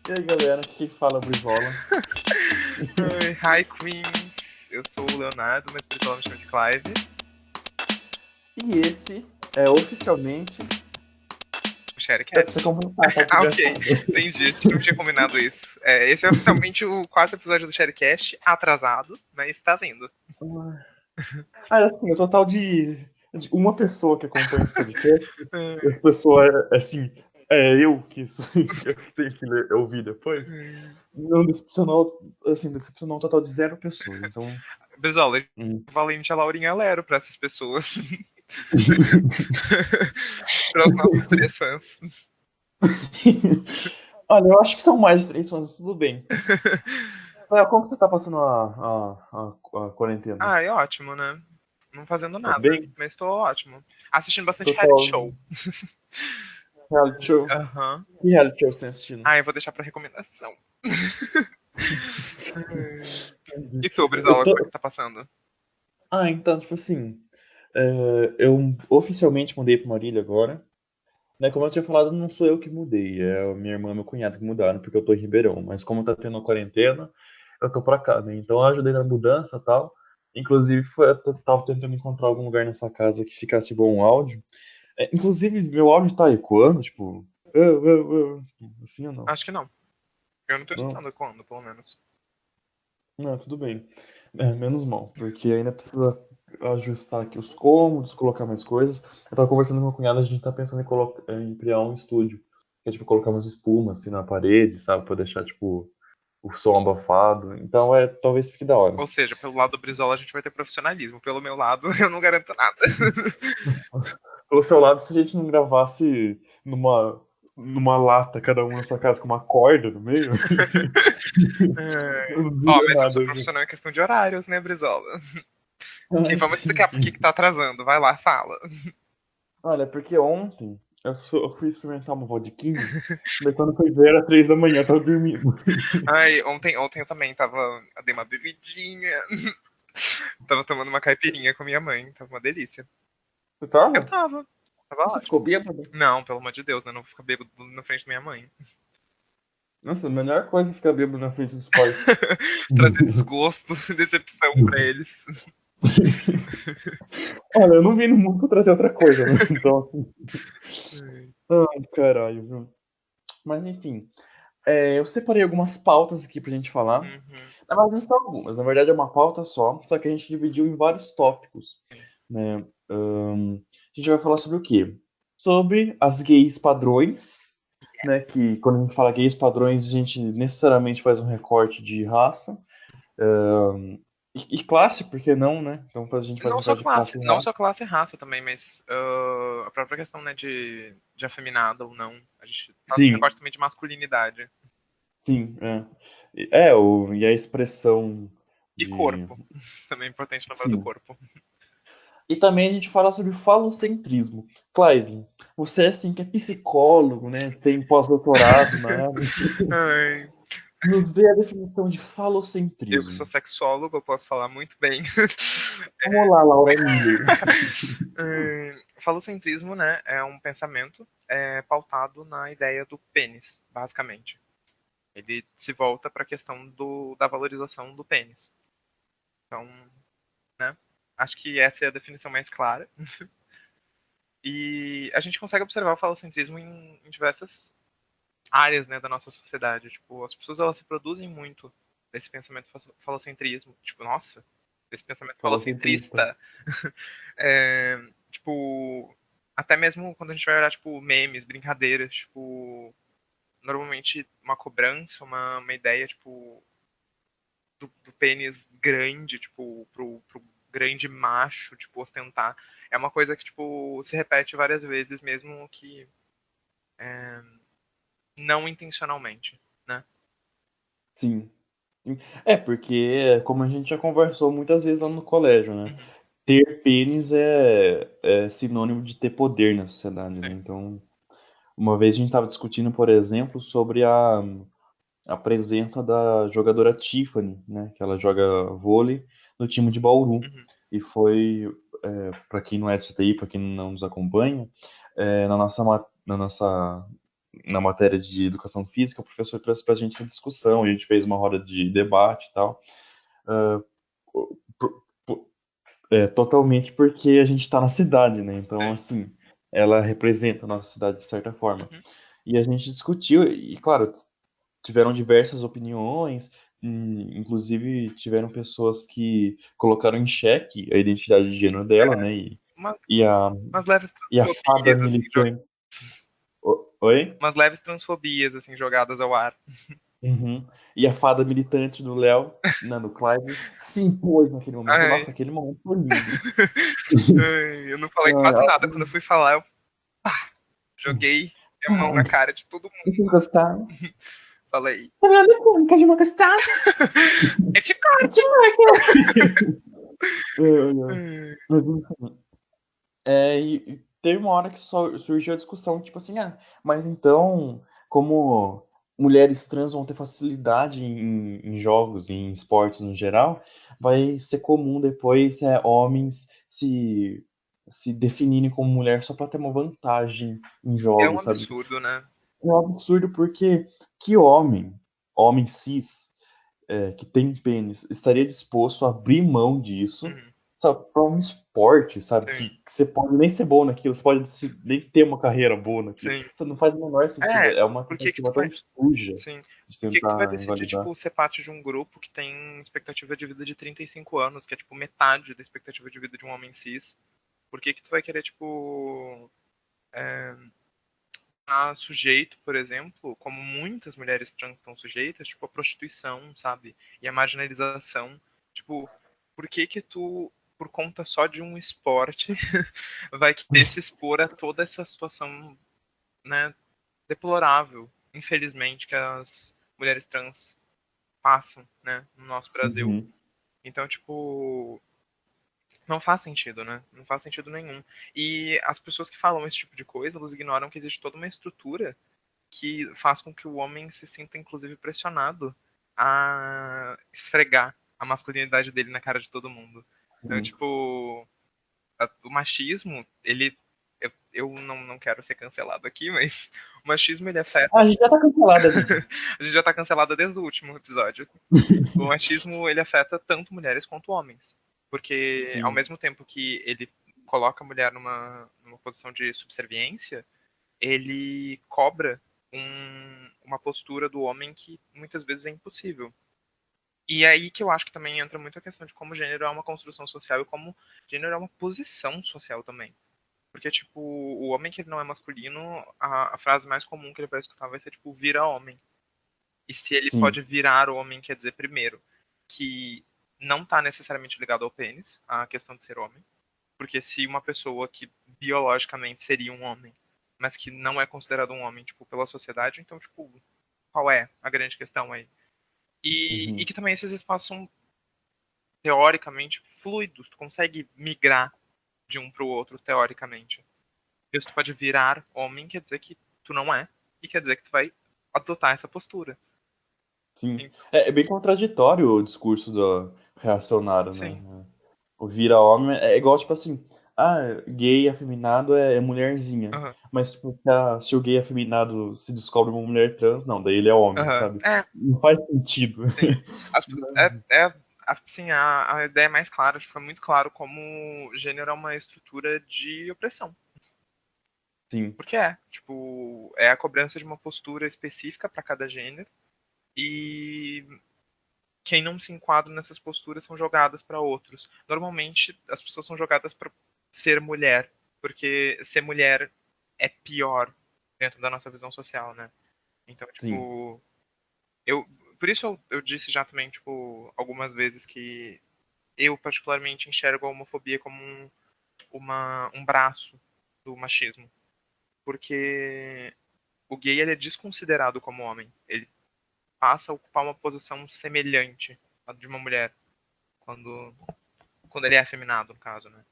E aí, galera, quem fala é o Brizola. Oi, hi Queens, eu sou o Leonardo, mas o pessoal me chama de Clive. E esse é oficialmente. O É pra você Sharecast. completar, tá Ah, ok, desgraçado. entendi, a gente não tinha combinado isso. Esse é oficialmente o quarto episódio do Sharecast, atrasado, mas tá vindo. Assim, o total de uma pessoa que acompanha esse podcast, essa pessoa assim, eu que, eu que tenho que ouvir depois, não decepcionou, assim, decepcionou um total de 0 pessoas, então. Brizola, hum. valente a Laurinha Lero pra essas pessoas. Para os nossos 3 fãs. Olha, eu acho que são mais de 3 fãs, tudo bem. Como que você tá passando a quarentena? Ah, é ótimo, né? Não fazendo Tá nada, bem? mas tô ótimo. Assistindo bastante reality Total show. reality show. Aham. Que reality show você tá assistindo? Ah, eu vou deixar pra recomendação. E tu, Eu Brizola, como é que tô. tá passando? Então, tipo assim, eu oficialmente mudei pra Marília agora. Né, como eu tinha falado, não sou eu que mudei, é a minha irmã e meu cunhado que mudaram, porque eu tô em Ribeirão. Mas como tá tendo quarentena, eu tô pra cá, né? Então eu ajudei na mudança e tal. Inclusive, eu tava tentando encontrar algum lugar nessa casa que ficasse bom o áudio. Inclusive, meu áudio tá ecoando, tipo, assim ou não? Acho que não. Eu não tô Não? escutando quando, pelo menos. Não, tudo bem. Menos mal, porque ainda precisa ajustar aqui os cômodos, colocar mais coisas. Eu tava conversando com meu cunhado, a gente tá pensando em criar um estúdio. Que é tipo colocar umas espumas assim na parede, sabe? Pra deixar tipo o som abafado. Então talvez fique da hora. Ou seja, pelo lado do Brizola a gente vai ter profissionalismo. Pelo meu lado, eu não garanto nada. Pelo seu lado, se a gente não gravasse numa lata, cada um na sua casa com uma corda no meio, eu não Ó, diria mas eu nada. sou profissional em questão de horários, né, Brizola? Ah, E vamos explicar por que entendi. que tá atrasando. Vai lá, fala. Olha, porque ontem eu fui experimentar uma vodquinha, daí quando foi ver era 3 da manhã, eu tava dormindo. Ai, ontem eu também tava. Eu dei uma bebidinha. Tava tomando uma caipirinha com minha mãe. Tava uma delícia. Você Eu tava? tava. Tava Você ótimo. ficou bêbado? Não, pelo amor de Deus, né? Não vou ficar bêbado na frente da minha mãe. Nossa, a melhor coisa é ficar bêbado na frente dos pais. Trazer desgosto, decepção pra eles. Olha, eu não vim no mundo pra trazer outra coisa, né? Então, assim, ai, caralho, viu? Mas enfim, eu separei algumas pautas aqui pra gente falar. Uhum. Na verdade, não são algumas, na verdade é uma pauta só que a gente dividiu em vários tópicos, né? A gente vai falar sobre o quê? Sobre as gays padrões, né? Que quando a gente fala gays padrões, a gente necessariamente faz um recorte de raça. E classe, por que não, né? Então a gente faz um Não só recorte de classe classe, e não raça. só classe e raça também, mas a própria questão, né, de afeminada ou não. A gente faz um Sim, recorte também de masculinidade. sim, é. E a expressão E de. corpo. Também é importante lembrar do Sim. corpo. E também a gente fala sobre falocentrismo. Clive, você assim que é psicólogo, né? Tem pós-doutorado na área. Ai, Nos dê a definição de eu que sou falocentrismo. sexólogo, eu posso falar muito bem. Vamos lá, Laura Miller. Falocentrismo, né, é um pensamento pautado na ideia do pênis, basicamente. Ele se volta para a questão da valorização do pênis. Então, né, acho que essa é a definição mais clara. E a gente consegue observar o falocentrismo em diversas áreas, né, da nossa sociedade. Tipo, as pessoas elas se produzem muito desse pensamento falocentrismo. Tipo, nossa, desse pensamento Falocentrista. falocentrista. Tipo, até mesmo quando a gente vai olhar, tipo, memes, brincadeiras, tipo, normalmente uma cobrança, uma ideia, tipo, do pênis grande, tipo, pro grande macho, tipo, ostentar. É uma coisa que, tipo, se repete várias vezes, mesmo que não intencionalmente, né? Sim. Sim. Porque, como a gente já conversou muitas vezes lá no colégio, né? Uhum, Ter pênis é sinônimo de ter poder na sociedade, né? sim. Então, uma vez a gente estava discutindo, por exemplo, sobre a presença da jogadora Tiffany, né? Que ela joga vôlei no time de Bauru. Uhum, E foi, para quem não é de TI, para quem não nos acompanha, na nossa na matéria de educação física, o professor trouxe pra gente essa discussão, a gente fez uma roda de debate e tal. Ah, totalmente porque a gente está na cidade, né? Então, Sim. assim, ela representa a nossa cidade de certa forma. Uhum. E a gente discutiu, e claro, tiveram diversas opiniões, inclusive tiveram pessoas que colocaram em xeque a identidade de gênero dela, né? Uma, E, a, umas leves e a fada transfobias, assim, militante. Oi? umas leves transfobias, assim, jogadas ao ar. Uhum. E a fada militante do Léo, né, do Clive, se impôs naquele momento. Ai, Nossa, aquele momento foi lindo. ai, eu não falei Ai, quase nada. Quando eu fui falar, eu joguei minha mão na cara de todo mundo. deixa eu encostar. Falei, Fernanda Cônica de uma costada. é de cara. Mas, enfim, e teve uma hora que surgiu a discussão, tipo assim, mas então, como mulheres trans vão ter facilidade em jogos, em esportes no geral, vai ser comum depois homens se definirem como mulher só para ter uma vantagem em É um jogos, sabe? absurdo, né? É um absurdo porque que homem cis, que tem um pênis, estaria disposto a abrir mão disso, Uhum, sabe, para um esporte, sabe, sim, que você pode nem ser bom naquilo, você pode nem ter uma carreira boa naquilo. sim. Isso não faz o menor sentido. É, É uma por que que tu tentativa vai. tão suja Sim. de Por que que tu vai tentar decidir, invalidar. tipo, ser parte de um grupo que tem expectativa de vida de 35 anos, que é, tipo, metade da expectativa de vida de um homem cis? Por que que tu vai querer, tipo, estar sujeito, por exemplo, como muitas mulheres trans estão sujeitas, tipo, à prostituição, sabe? E à marginalização. Tipo, por que que tu, por conta só de um esporte, vai querer se expor a toda essa situação, né, deplorável, infelizmente, que as mulheres trans passam, né, no nosso Brasil. Uhum. Então, tipo, não faz sentido, né? Não faz sentido nenhum. E as pessoas que falam esse tipo de coisa, elas ignoram que existe toda uma estrutura que faz com que o homem se sinta, inclusive, pressionado a esfregar a masculinidade dele na cara de todo mundo. Então, Sim. tipo, o machismo, ele. Eu não quero ser cancelado aqui, mas o machismo ele afeta. A gente já tá cancelada já. A gente já tá cancelada desde o último episódio. O machismo ele afeta tanto mulheres quanto homens. Porque ao Sim. mesmo tempo que ele coloca a mulher numa posição de subserviência, ele cobra uma postura do homem que muitas vezes é impossível. E é aí que eu acho que também entra muito a questão de como gênero é uma construção social e como gênero é uma posição social também. Porque, tipo, o homem que ele não é masculino, a frase mais comum que ele vai escutar vai ser, tipo, vira homem. E se ele Sim. pode virar homem, quer dizer, primeiro, que não está necessariamente ligado ao pênis, a questão de ser homem. Porque se uma pessoa que biologicamente seria um homem, mas que não é considerado um homem, tipo, pela sociedade, então, tipo, qual é a grande questão aí? E Uhum. que também esses espaços são, teoricamente, fluidos. Tu consegue migrar de um pro outro, teoricamente. E se tu pode virar homem, quer dizer que tu não é. E quer dizer que tu vai adotar essa postura. Sim. Então, É bem contraditório o discurso do reacionário, né? sim. O vira-homem é igual, tipo assim, gay afeminado é mulherzinha. Aham. Mas, tipo, se o gay afeminado se descobre uma mulher trans, não, daí ele é homem, Aham. sabe? É, Não faz sentido. sim. As- assim, a ideia é mais clara, foi muito claro como gênero é uma estrutura de opressão. Sim, Porque é, tipo, é a cobrança de uma postura específica para cada gênero e quem não se enquadra nessas posturas são jogadas para outros. Normalmente as pessoas são jogadas para ser mulher, porque ser mulher é pior dentro da nossa visão social, né? Então, sim. tipo, eu por isso eu disse já também, tipo, algumas vezes que eu particularmente enxergo a homofobia como um braço do machismo, porque o gay ele é desconsiderado como homem, ele passa a ocupar uma posição semelhante à de uma mulher quando ele é afeminado, no caso, né?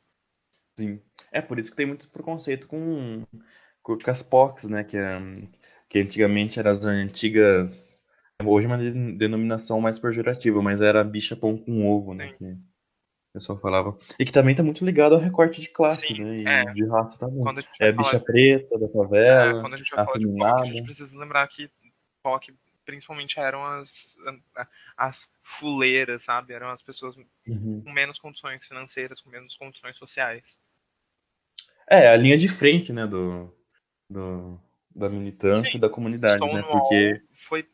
Sim. É por isso que tem muito preconceito com as POCs, né? Que antigamente eram as antigas. Hoje é uma denominação mais pejorativa, mas era bicha pão com ovo, né? Sim. O pessoal falava. E que também tá muito ligado ao recorte de classe, Sim, né? E de raça também. quando a gente É vai a falar bicha preta da favela, quando a gente vai a falar de POC, a gente afeminada. precisa lembrar que POC principalmente eram as fuleiras, sabe? Eram as pessoas Uhum. com menos condições financeiras, com menos condições sociais. É, a linha de frente, né, da Sim, militância e da comunidade, né? Stonewall Porque, foi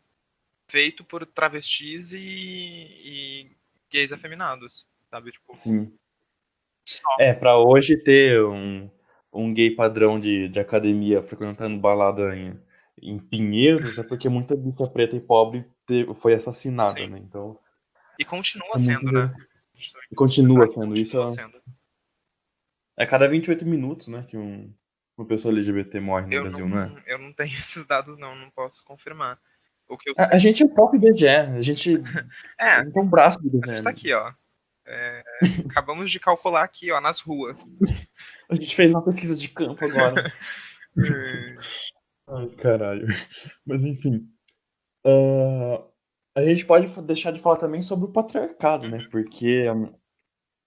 feito por travestis e gays afeminados, sabe? Tipo, sim. só. É, pra hoje ter um gay padrão de academia frequentando balada em Pinheiros é porque muita bicha preta e pobre foi assassinada, Sim. né? Então, E continua é muito. sendo, né? A gente também E precisa lembrar continua que sendo isso. continua sendo. É cada 28 minutos, né, que uma pessoa LGBT morre no Eu Brasil, não é? eu não tenho esses dados, não posso confirmar. O que eu A sei. gente é o próprio IBGE, É, a gente é um braço do a gente IBGE tá mesmo. aqui, ó. Acabamos de calcular aqui, ó, nas ruas. A gente fez uma pesquisa de campo agora. É, Ai, caralho. Mas enfim. ah, a gente pode deixar de falar também sobre o patriarcado, né? Porque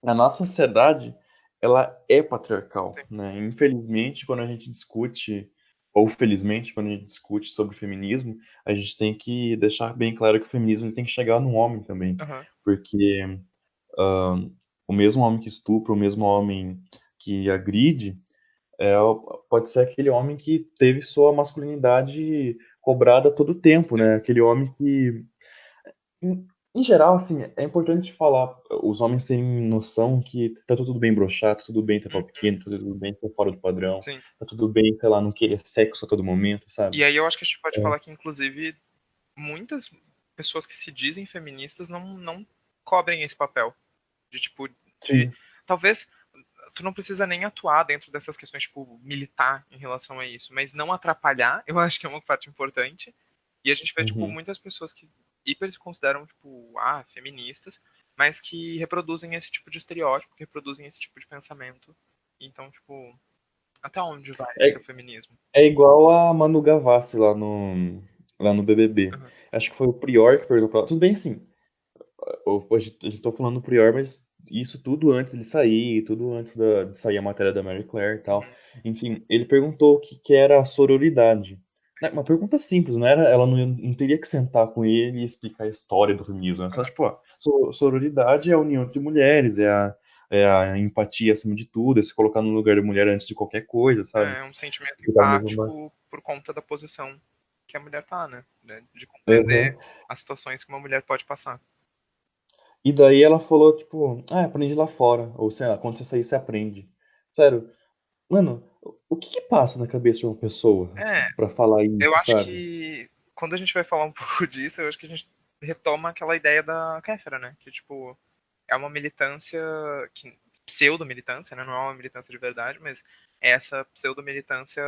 a nossa sociedade, ela é patriarcal, sim. né? Infelizmente, quando a gente discute, ou felizmente, quando a gente discute sobre feminismo, a gente tem que deixar bem claro que o feminismo ele tem que chegar no homem também. Aham. Porque ah, o mesmo homem que estupra, o mesmo homem que agride, pode ser aquele homem que teve sua masculinidade cobrada a todo tempo, né? Aquele homem que, em geral, assim, é importante falar, os homens têm noção que tá tudo bem broxar, tá tudo bem ter pau pequeno, tá tudo bem ser fora do padrão, Sim. tá tudo bem, sei lá, não querer sexo a todo momento, sabe? E aí eu acho que a gente pode falar que, inclusive, muitas pessoas que se dizem feministas não cobrem esse papel. De, tipo, de... Sim. Talvez tu não precisa nem atuar dentro dessas questões, tipo, militar em relação a isso, mas não atrapalhar, eu acho que é uma parte importante. E a gente vê, tipo, Uhum. muitas pessoas que hiper se consideram, tipo, feministas, mas que reproduzem esse tipo de estereótipo, que reproduzem esse tipo de pensamento. Então, tipo, até onde vai esse É, feminismo? é igual a Manu Gavassi lá no BBB. Uhum. Acho que foi o Prior que perguntou pra ela. Tudo bem assim, hoje a gente tô falando do Prior, mas isso tudo antes dele sair, tudo antes de sair a matéria da Mary Claire e tal. Uhum. Enfim, ele perguntou o que era a sororidade. Né, uma pergunta simples, não era, ela não teria que sentar com ele e explicar a história do feminismo. É só Uhum. tipo, ó, sororidade é a união entre mulheres, é a empatia acima de tudo, é se colocar no lugar da mulher antes de qualquer coisa, sabe? É um sentimento Que tá no mesmo barco. empático por conta da posição que a mulher tá, né? De Aham. compreender as situações que uma mulher pode passar. E daí ela falou, tipo, aprende lá fora. Ou sei lá, quando você sair, você aprende. Sério, mano, o que que passa na cabeça de uma pessoa É, pra falar eu isso, acho sabe? que quando a gente vai falar um pouco disso, eu acho que a gente retoma aquela ideia da Kéfera, né? Que, tipo, é uma militância, pseudo-militância, né? Não é uma militância de verdade, mas é essa pseudo-militância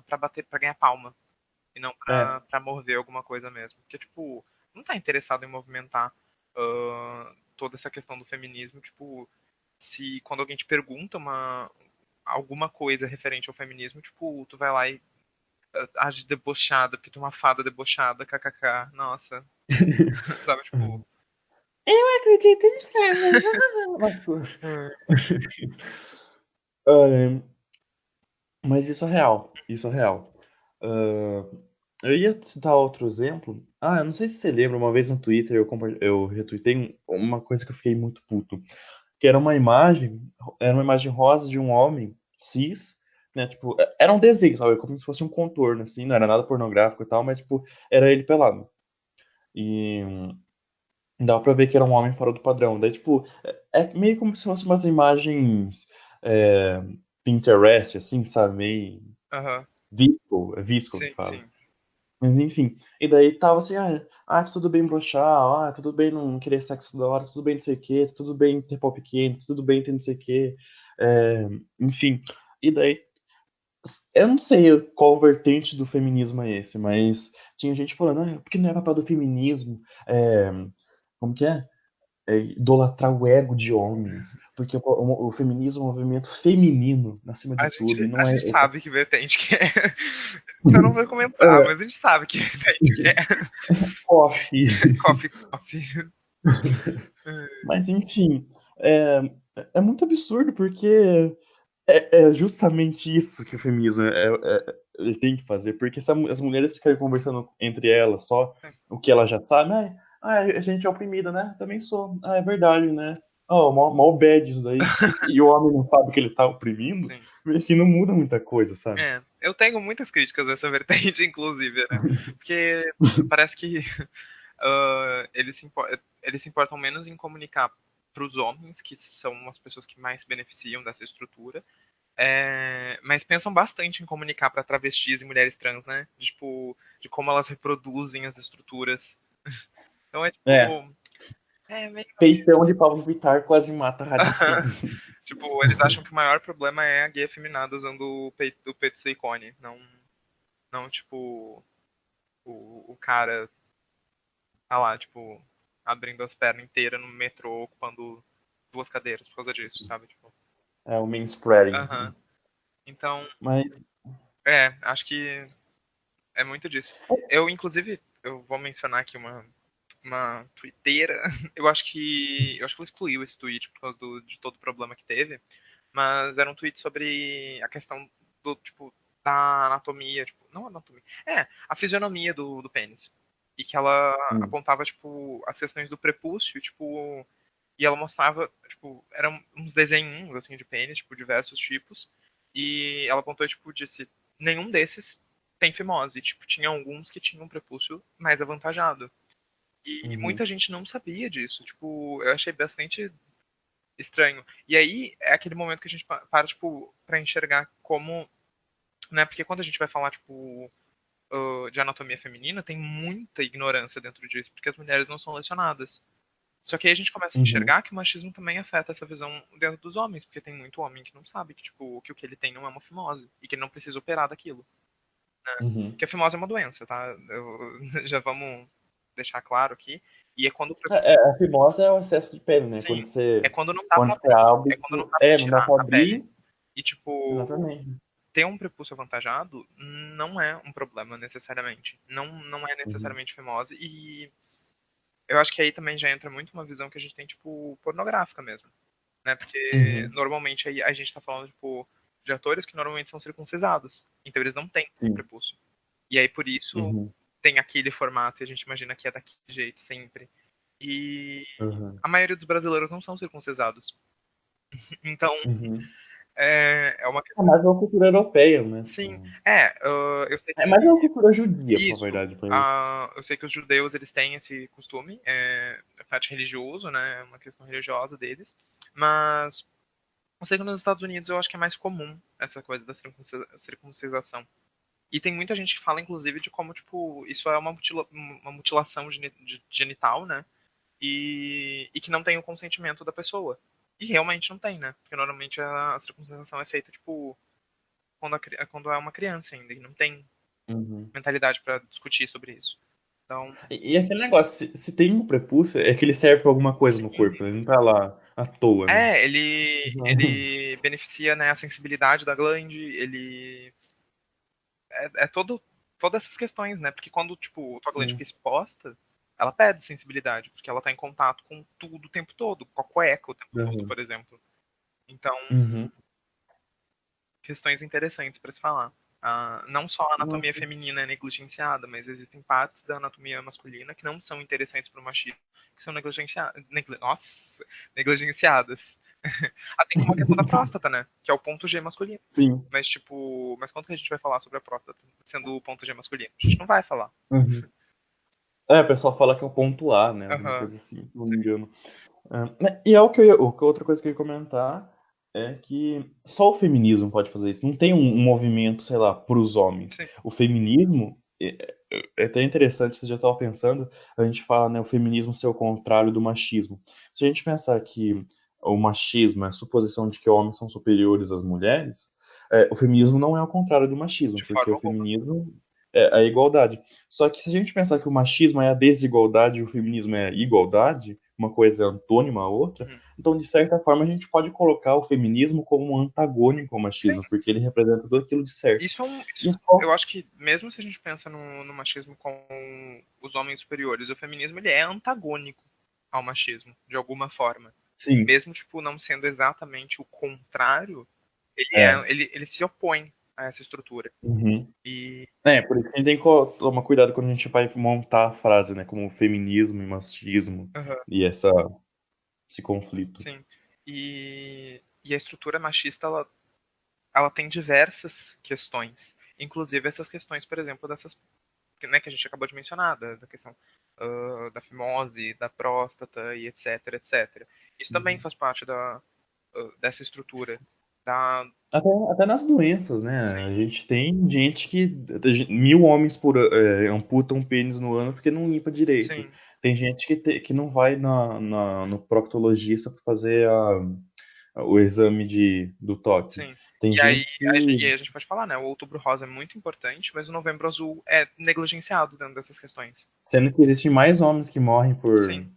pra bater, para ganhar palma. E não É. pra mover alguma coisa mesmo. Porque, tipo, não tá interessado em movimentar toda essa questão do feminismo, tipo, se quando alguém te pergunta alguma coisa referente ao feminismo, tipo, tu vai lá e age debochada, porque tu é uma fada debochada, kkk, nossa, sabe, tipo... Eu acredito em fada. Hum. Ah, mas isso é real. Isso é real. Ah, eu ia citar outro exemplo. Eu não sei se você lembra, uma vez no Twitter eu retuitei uma coisa que eu fiquei muito puto. Que era uma imagem rosa de um homem cis, né? Tipo, era um desenho, sabe? Como se fosse um contorno, assim, não era nada pornográfico e tal, mas, tipo, era ele pelado. E dava pra ver que era um homem fora do padrão. Daí, tipo, é meio como se fossem umas imagens é, Pinterest, assim, sabe? Meio Aham, visco, é visco que sim, fala. sim. Mas enfim, e daí tava assim, tá tudo bem broxar, tudo bem não querer sexo toda hora, tudo bem não sei o quê, tudo bem ter pau pequeno, tudo bem ter não sei o quê, enfim. E daí, eu não sei qual vertente do feminismo é esse, mas tinha gente falando, porque não é papel do feminismo, como que é? Idolatrar o ego de homens, porque o feminismo é um movimento feminino, acima de tudo, e A não é. gente sabe que vertente que é. Só não vai comentar, mas a gente sabe que vertente que é. Coffee. Coffee, coffee. Mas enfim. é, é muito absurdo, porque é justamente isso que o feminismo ele tem que fazer, porque se as mulheres ficarem conversando entre elas só o que elas já sabem, a gente é oprimida, né? Também sou. Ah, é verdade, né? Oh, mó bad isso daí. E o homem não sabe que ele tá oprimindo, Sim. meio que não muda muita coisa, sabe? É, eu tenho muitas críticas dessa vertente, inclusive, né? Porque parece que eles se importam menos em comunicar para os homens, que são as pessoas que mais se beneficiam dessa estrutura, mas pensam bastante em comunicar para travestis e mulheres trans, né? Tipo, de como elas reproduzem as estruturas. Então é É, tipo. É meio. peitão de Pablo Vittar quase mata radical. Tipo, eles acham que o maior problema é a gay afeminada usando o peito silicone. Não, não tipo, o cara tá lá, tipo, abrindo as pernas inteiras no metrô, ocupando duas cadeiras por causa disso, sabe? Tipo, É o manspreading. aham. Então, Mas. acho que é muito disso. Inclusive, eu vou mencionar aqui uma twitteira. Eu acho que ela excluiu esse tweet por causa de todo o problema que teve. Mas era um tweet sobre a questão do, tipo, da anatomia, tipo, não anatomia, a fisionomia do pênis. E que ela Hum, apontava, tipo, as questões do prepúcio, tipo, e ela mostrava, tipo, eram uns desenhos, assim, de pênis, tipo, diversos tipos. E ela apontou, tipo, disse, nenhum desses tem fimose. Tipo, tinha alguns que tinham um prepúcio mais avantajado. E uhum, muita gente não sabia disso. Tipo, eu achei bastante estranho. E aí é aquele momento que a gente para, tipo, pra enxergar como, né? Porque quando a gente vai falar, tipo, de anatomia feminina, tem muita ignorância dentro disso, porque as mulheres não são lecionadas. Só que aí a gente começa a uhum, enxergar que o machismo também afeta essa visão dentro dos homens, porque tem muito homem que não sabe que, tipo, que o que ele tem não é uma fimose e que ele não precisa operar daquilo. uhum. Porque a fimose é uma doença, tá? Já vamos deixar claro aqui. E é quando, A fimose é o excesso de pele, né? sim, Quando você, é quando não dá quando pra você abrir, abre, é quando não dá pra não dá tirar pra a pele. abrir, E, tipo, exatamente. ter um prepúcio avantajado não é um problema necessariamente. Não, não é Uhum, necessariamente fimose. E eu acho que aí também já entra muito uma visão que a gente tem, tipo, pornográfica mesmo. Né? Porque uhum, normalmente aí a gente tá falando, tipo, de atores que normalmente são circuncisados. Então eles não têm sim. prepúcio. E aí por isso Uhum, tem aquele formato e a gente imagina que é daquele jeito sempre. E uhum, a maioria dos brasileiros não são circuncisados. Então uhum. é uma É questão. mais uma cultura europeia, né? Sim, Tipo, eu sei é que mais uma cultura judia, pra isso. verdade. Pra ele. Eu sei que os judeus eles têm esse costume, é parte religioso, né? É uma questão religiosa deles. Mas eu sei que nos Estados Unidos eu acho que é mais comum essa coisa da circuncisação. E tem muita gente que fala, inclusive, de como, tipo, isso é uma mutilação genital, né? E que não tem o consentimento da pessoa. E realmente não tem, né? Porque normalmente a circuncisação é feita, tipo, quando é uma criança ainda, e não tem Uhum. mentalidade pra discutir sobre isso. Então, E aquele negócio, se tem um prepúcio, é que ele serve pra alguma coisa no sim. corpo, né? Ele não tá lá à toa, né? Ele beneficia, né, a sensibilidade da glande, ele é todas essas questões, né? Porque quando, tipo, tua glande fica Sim. exposta, ela perde sensibilidade, porque ela tá em contato com tudo o tempo todo, com a cueca o tempo todo, Uhum. por exemplo. Então, Uhum. questões interessantes para se falar. Não só a anatomia Nossa. feminina é negligenciada, mas existem partes da anatomia masculina que não são interessantes para o machismo, que são negligenciadas. Assim como a questão da próstata, né? Que é o ponto G masculino. Sim. Mas, tipo, quando que a gente vai falar sobre a próstata sendo o ponto G masculino? A gente não vai falar. Uhum. É, o pessoal fala que é o ponto A, né? Alguma Aham. coisa assim, se não me engano. Né, e é outra coisa que eu ia comentar é que só o feminismo pode fazer isso. Não tem um movimento, sei lá, para os homens. Sim, O feminismo é até interessante, você já estava pensando, a gente fala, né, o feminismo ser o contrário do machismo. Se a gente pensar que o machismo é a suposição de que homens são superiores às mulheres, o feminismo não é o contrário do machismo, de porque forma o alguma. feminismo é a igualdade. Só que se a gente pensar que o machismo é a desigualdade e o feminismo é a igualdade, uma coisa é antônima à outra, Uhum. então, de certa forma, a gente pode colocar o feminismo como um antagônico ao Sim, machismo, porque ele representa tudo aquilo de certo. E eu acho que mesmo se a gente pensa no machismo com os homens superiores, o feminismo ele é antagônico ao machismo, de alguma forma. Sim. mesmo, tipo, não sendo exatamente o contrário, É. ele se opõe a essa estrutura. Uhum. E, É, por isso que a gente tem que tomar cuidado quando a gente vai montar a frase, né? Como feminismo e machismo aham, e esse conflito. sim. E a estrutura machista, ela tem diversas questões. Inclusive essas questões, por exemplo, dessas, né, que a gente acabou de mencionar, da questão da fimose, da próstata e etc, etc. Isso também Uhum. faz parte dessa estrutura. Da, Até nas doenças, né? sim, A gente tem gente que. 1.000 homens amputam pênis no ano porque não limpa direito. sim, Tem gente que não vai no proctologista para fazer o exame do toque. sim. Tem E aí, gente que. e aí a gente pode falar, né? O outubro rosa é muito importante, mas o novembro azul é negligenciado dentro dessas questões. Sendo que existem mais homens que morrem Sim,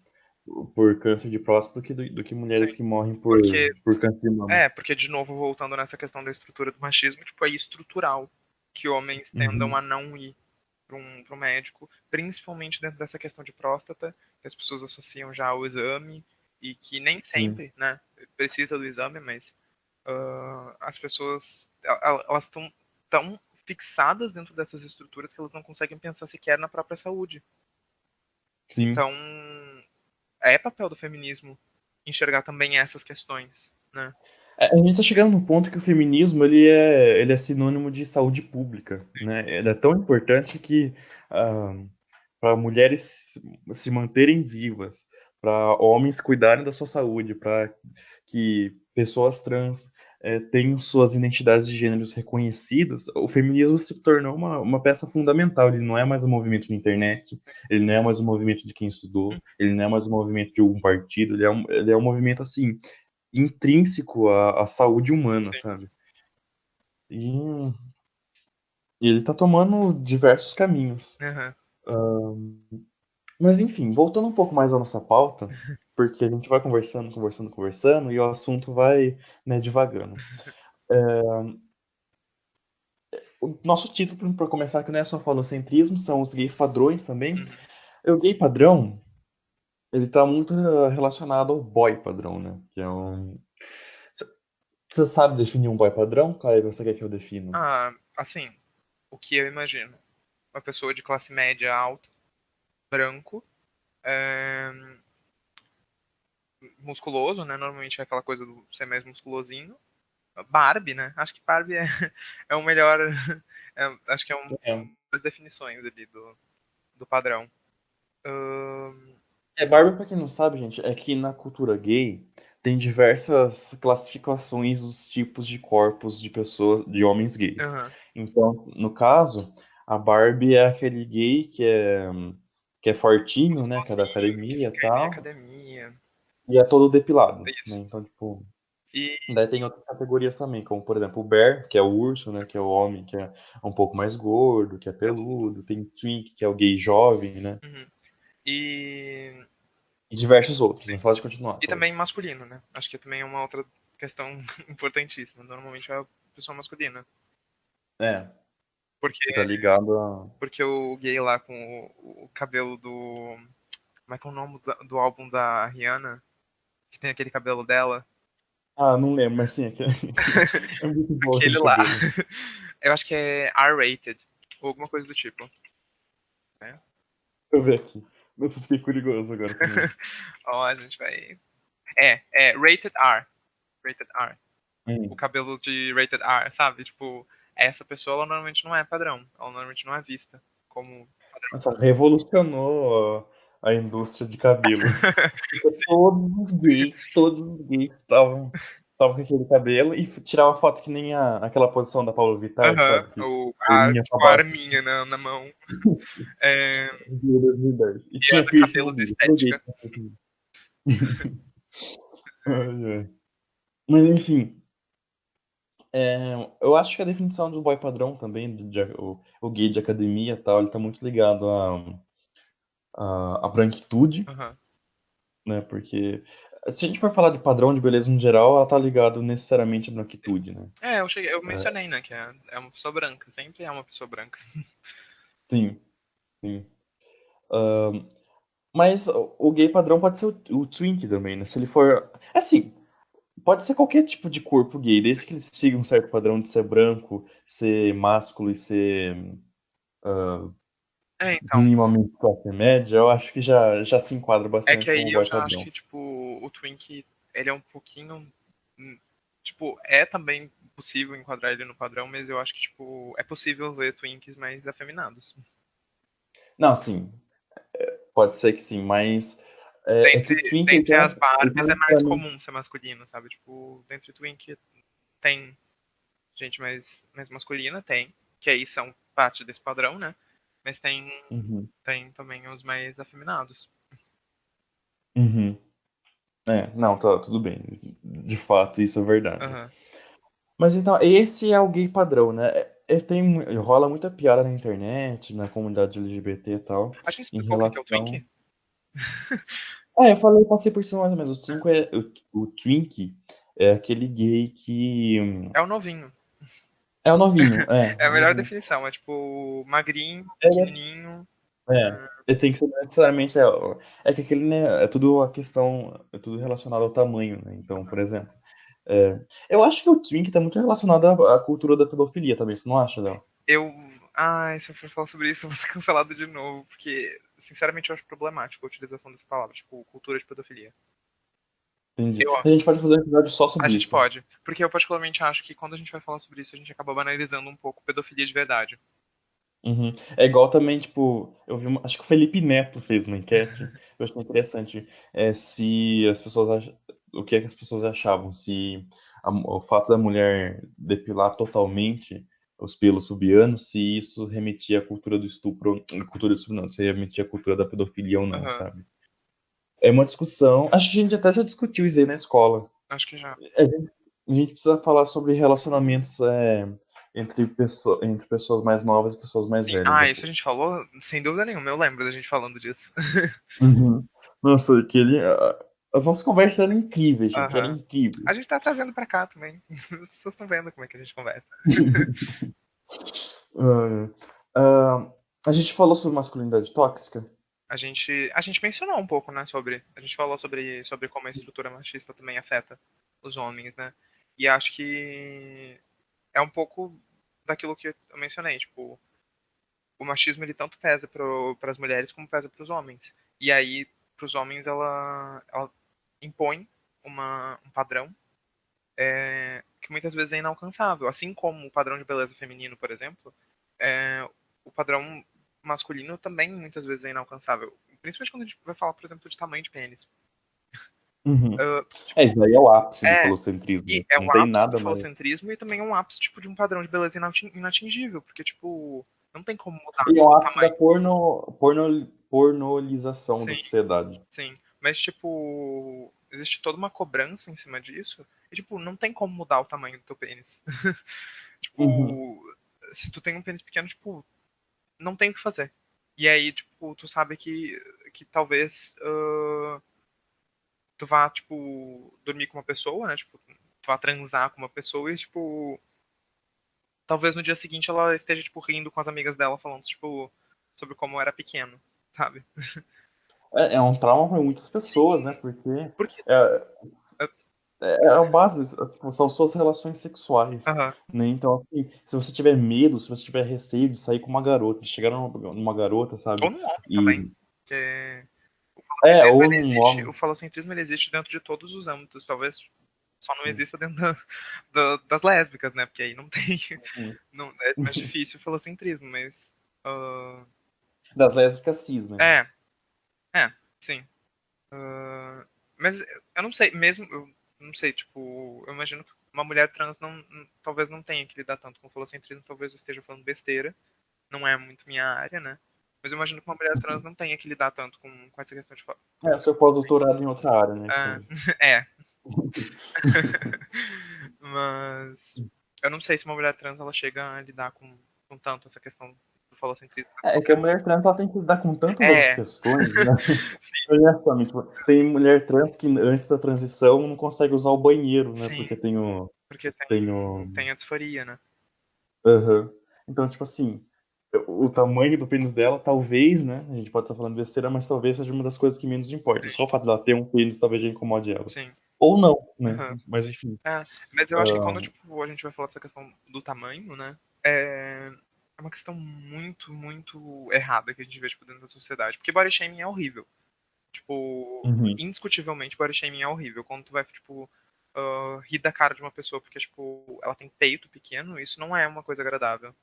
por câncer de próstata do que sim. mulheres que morrem Porque, por câncer de mama. porque de novo, voltando nessa questão da estrutura do machismo, tipo, é estrutural que homens tendam a Uhum, não ir para um médico, principalmente dentro dessa questão de próstata, que as pessoas associam já ao exame, e que nem sim, sempre, né, precisa do exame, mas as pessoas, elas estão tão fixadas dentro dessas estruturas que elas não conseguem pensar sequer na própria saúde. sim. Então, é papel do feminismo enxergar também essas questões, né? A gente tá chegando no ponto que o feminismo ele é sinônimo de saúde pública, né? Ele é tão importante que para mulheres se manterem vivas, para homens cuidarem da sua saúde, para que pessoas trans tenham suas identidades de gêneros reconhecidas, o feminismo se tornou uma peça fundamental. Ele não é mais um movimento de internet, ele não é mais um movimento de quem estudou, ele não é mais um movimento de algum partido, ele é um movimento assim intrínseco à saúde humana, Sim. sabe? E, e ele tá tomando diversos caminhos. Uhum. Mas enfim, voltando um pouco mais à nossa pauta, porque a gente vai conversando, conversando, conversando e o assunto vai, né, divagando. O nosso título, para começar, que não é só falocentrismo, são os gays padrões também. Uhum. O gay padrão, ele tá muito relacionado ao boy padrão, né? Que é um... Você sabe definir um boy padrão? Cara, você quer que eu defina? Assim, o que eu imagino? Uma pessoa de classe média alta, branco, é, musculoso, né? Normalmente é aquela coisa do ser mais musculosinho. Barbie, né? Acho que Barbie é, é o melhor. Acho que é É. uma das definições ali do padrão. Ahn, Barbie, pra quem não sabe, gente, é que na cultura gay tem diversas classificações dos tipos de corpos de pessoas, de homens gays. aham. Então, no caso, a Barbie é aquele gay que é fortinho, né, que é da Musculosinho, que academia e fica aí na tal, academia. e é todo depilado, né? Isso. Então, tipo, E, daí tem outras categorias também, como por exemplo o Bear, que é o urso, né, que é o homem que é um pouco mais gordo, que é peludo. peludo, tem Twink, que é o gay jovem, né, Uhum. E, e diversos outros, sim. mas pode continuar, E por favor. também masculino, né? Acho que também é uma outra questão importantíssima. Normalmente é a pessoa masculina. É. Porque, Que tá ligado a. porque o gay lá com o cabelo do. Como é que é o nome do álbum da Rihanna? Que tem aquele cabelo dela? Ah, não lembro, mas sim, é muito bom aquele Aquele lá. cabelo. Eu acho que é R-rated. Ou alguma coisa do tipo. Né? Deixa eu ver aqui. Nossa, fiquei curioso agora também. Ó, a gente vai. É Rated R. Rated R. O Hum. cabelo de Rated R, sabe? Tipo, essa pessoa ela normalmente não é padrão. Ela normalmente não é vista como padrão. Nossa, revolucionou a indústria de cabelo. Porque todos os gays estavam com aquele cabelo e tirava foto que nem aquela posição da Paulo Vittar, Aham. sabe? Que perninha pra Tipo, a baixo. arminha na mão. É, De 2010. E e tinha era piercing no cabelos umbigo. Todo gay estética. tinha piercing no umbigo. Ai, ai. Mas enfim. Eu acho que a definição do boy padrão também, o gay de academia e tal, ele tá muito ligado à branquitude, Aham. né? Porque se a gente for falar de padrão de beleza no geral, ela tá ligado necessariamente à branquitude, né? Eu É, mencionei, né, que é uma pessoa branca, sempre é uma pessoa branca. sim, sim. Mas o gay padrão pode ser o twink também, né? Se ele for. Assim, pode ser qualquer tipo de corpo gay, desde que ele siga um certo padrão de ser branco, ser másculo e ser É, então. minimamente classe média, eu acho que já se enquadra É que bastante aí como eu boy já acho padrão. que, tipo, o Twink, ele é um pouquinho. Tipo, é também possível enquadrar ele no padrão, mas eu acho que, tipo, é possível ver Twinks mais afeminados. Não, sim, pode ser que sim, mas é que Dentre, o twink dentre as ele tem Barbies é mais necessariamente. comum ser masculino, sabe? Tipo, dentre Twink tem gente mais masculina, tem, que aí são parte desse padrão, né? Mas Uhum, tem também os mais afeminados. uhum. Não, tá, tudo bem. De fato, isso é verdade. Aham. Mas então, esse é o gay padrão, né? Rola muita piada na internet, na comunidade LGBT e tal, A gente em explicou o que é o relação. Twink? Eu falei, passei por cima mais ou menos. O twink é aquele gay que É o novinho. é o novinho, É a o melhor novinho. definição. É tipo magrinho, Ele pequenininho. ele tem que ser necessariamente. Que aquele, né? É tudo a questão. É tudo relacionado ao tamanho, né? Então, por exemplo. é, eu acho que o twink tá muito relacionado à cultura da pedofilia também, você não acha, Léo? Eu. Ai, se eu for falar sobre isso, eu vou ser cancelado de novo, porque, sinceramente, eu acho problemático a utilização dessa palavra, tipo, cultura de pedofilia. Entendi. Eu, A gente pode fazer um episódio só a sobre gente isso. pode, porque eu particularmente acho que quando a gente vai falar sobre isso, a gente acaba banalizando um pouco pedofilia de verdade. Uhum. É igual também, tipo, acho que o Felipe Neto fez uma enquete, eu achei interessante, se as pessoas o que é que as pessoas achavam, se o fato da mulher depilar totalmente os pelos pubianos, se isso remetia à cultura do estupro, cultura do estupro não, se remetia à cultura da pedofilia ou não, Aham, sabe? É uma discussão, acho que a gente até já discutiu isso aí na escola. acho que já. A gente precisa falar sobre relacionamentos entre pessoas mais novas e pessoas mais Sim, velhas isso a depois. gente falou, sem dúvida nenhuma, eu lembro da gente falando disso. Uhum. Nossa, as nossas conversas eram incríveis, gente, eram Aham. incríveis. A gente tá trazendo pra cá também. As pessoas estão vendo como é que a gente conversa. Ah, ah, a gente falou sobre masculinidade tóxica. A gente mencionou um pouco, né, sobre. A gente falou sobre como a estrutura machista também afeta os homens, né? E acho que é um pouco daquilo que eu mencionei, tipo, o machismo ele tanto pesa para as mulheres como pesa para os homens. E aí, para os homens, ela impõe um padrão que muitas vezes é inalcançável. Assim como o padrão de beleza feminino, por exemplo, o padrão masculino também muitas vezes é inalcançável. Principalmente quando a gente vai falar, por exemplo, de tamanho de pênis. Uhum. Isso Tipo, daí é o ápice do é, falocentrismo, né? e é Não o tem ápice do nada mais. falocentrismo e também é um ápice tipo de um padrão de beleza inatingível, porque tipo, não tem como mudar E é o o ápice da tamanho. pornolização da Sim, sociedade. sim. Mas tipo, existe toda uma cobrança em cima disso. E tipo, não tem como mudar o tamanho do teu pênis. Uhum. Tipo, se tu tem um pênis pequeno, tipo, não tem o que fazer. E aí, tipo, tu sabe que talvez tu vá, tipo, dormir com uma pessoa, né? Tipo, tu vá transar com uma pessoa e, tipo, talvez no dia seguinte ela esteja, tipo, rindo com as amigas dela, falando, tipo, sobre como era pequeno, sabe? É um trauma para muitas pessoas, né? Sim, Porque porque. é, uh, é a base, tipo, são suas relações sexuais, Aham. né? Então, assim, se você tiver medo, se você tiver receio de sair com uma garota, de chegar numa garota, Ou sabe? num homem também. E Que o falocentrismo, ou ele num existe, homem. o falocentrismo ele existe dentro de todos os âmbitos. Talvez só não Sim. exista dentro das lésbicas, né? Porque aí não tem. Uhum. Não, é mais difícil o falocentrismo, mas. ah, Das lésbicas cis, né? é, sim. Mas eu não sei, mesmo. Eu não sei, tipo. Eu imagino que uma mulher trans talvez não tenha que lidar tanto com o falocentrismo, talvez eu esteja falando besteira. Não é muito minha área, né? Mas eu imagino que uma mulher trans não tenha que lidar tanto com essa questão de Seu pós-doutorado em outra área, né? É, Tipo. é. Mas eu não sei se uma mulher trans ela chega a lidar com tanto essa questão do falocentrismo. É que a mulher trans ela tem que lidar com tantas outras É, questões, né? sim, Honestamente, tipo, tem mulher trans que antes da transição não consegue usar o banheiro, né? sim, Porque tem o. porque Tem o. tem a disforia, né? Aham. Então, tipo assim, o tamanho do pênis dela, talvez, né? A gente pode estar falando besteira, mas talvez seja uma das coisas que menos importa. Só o fato dela ter um pênis talvez já incomode ela. Sim. Ou não, né? Aham. Mas enfim. É, mas eu acho que quando Ah, tipo, a gente vai falar dessa questão do tamanho, né? É uma questão muito, muito errada que a gente vê tipo, dentro da sociedade. Porque body shaming é horrível. Tipo, uhum, indiscutivelmente body shaming é horrível. Quando tu vai, tipo, rir da cara de uma pessoa porque, tipo, ela tem peito pequeno, isso não é uma coisa agradável.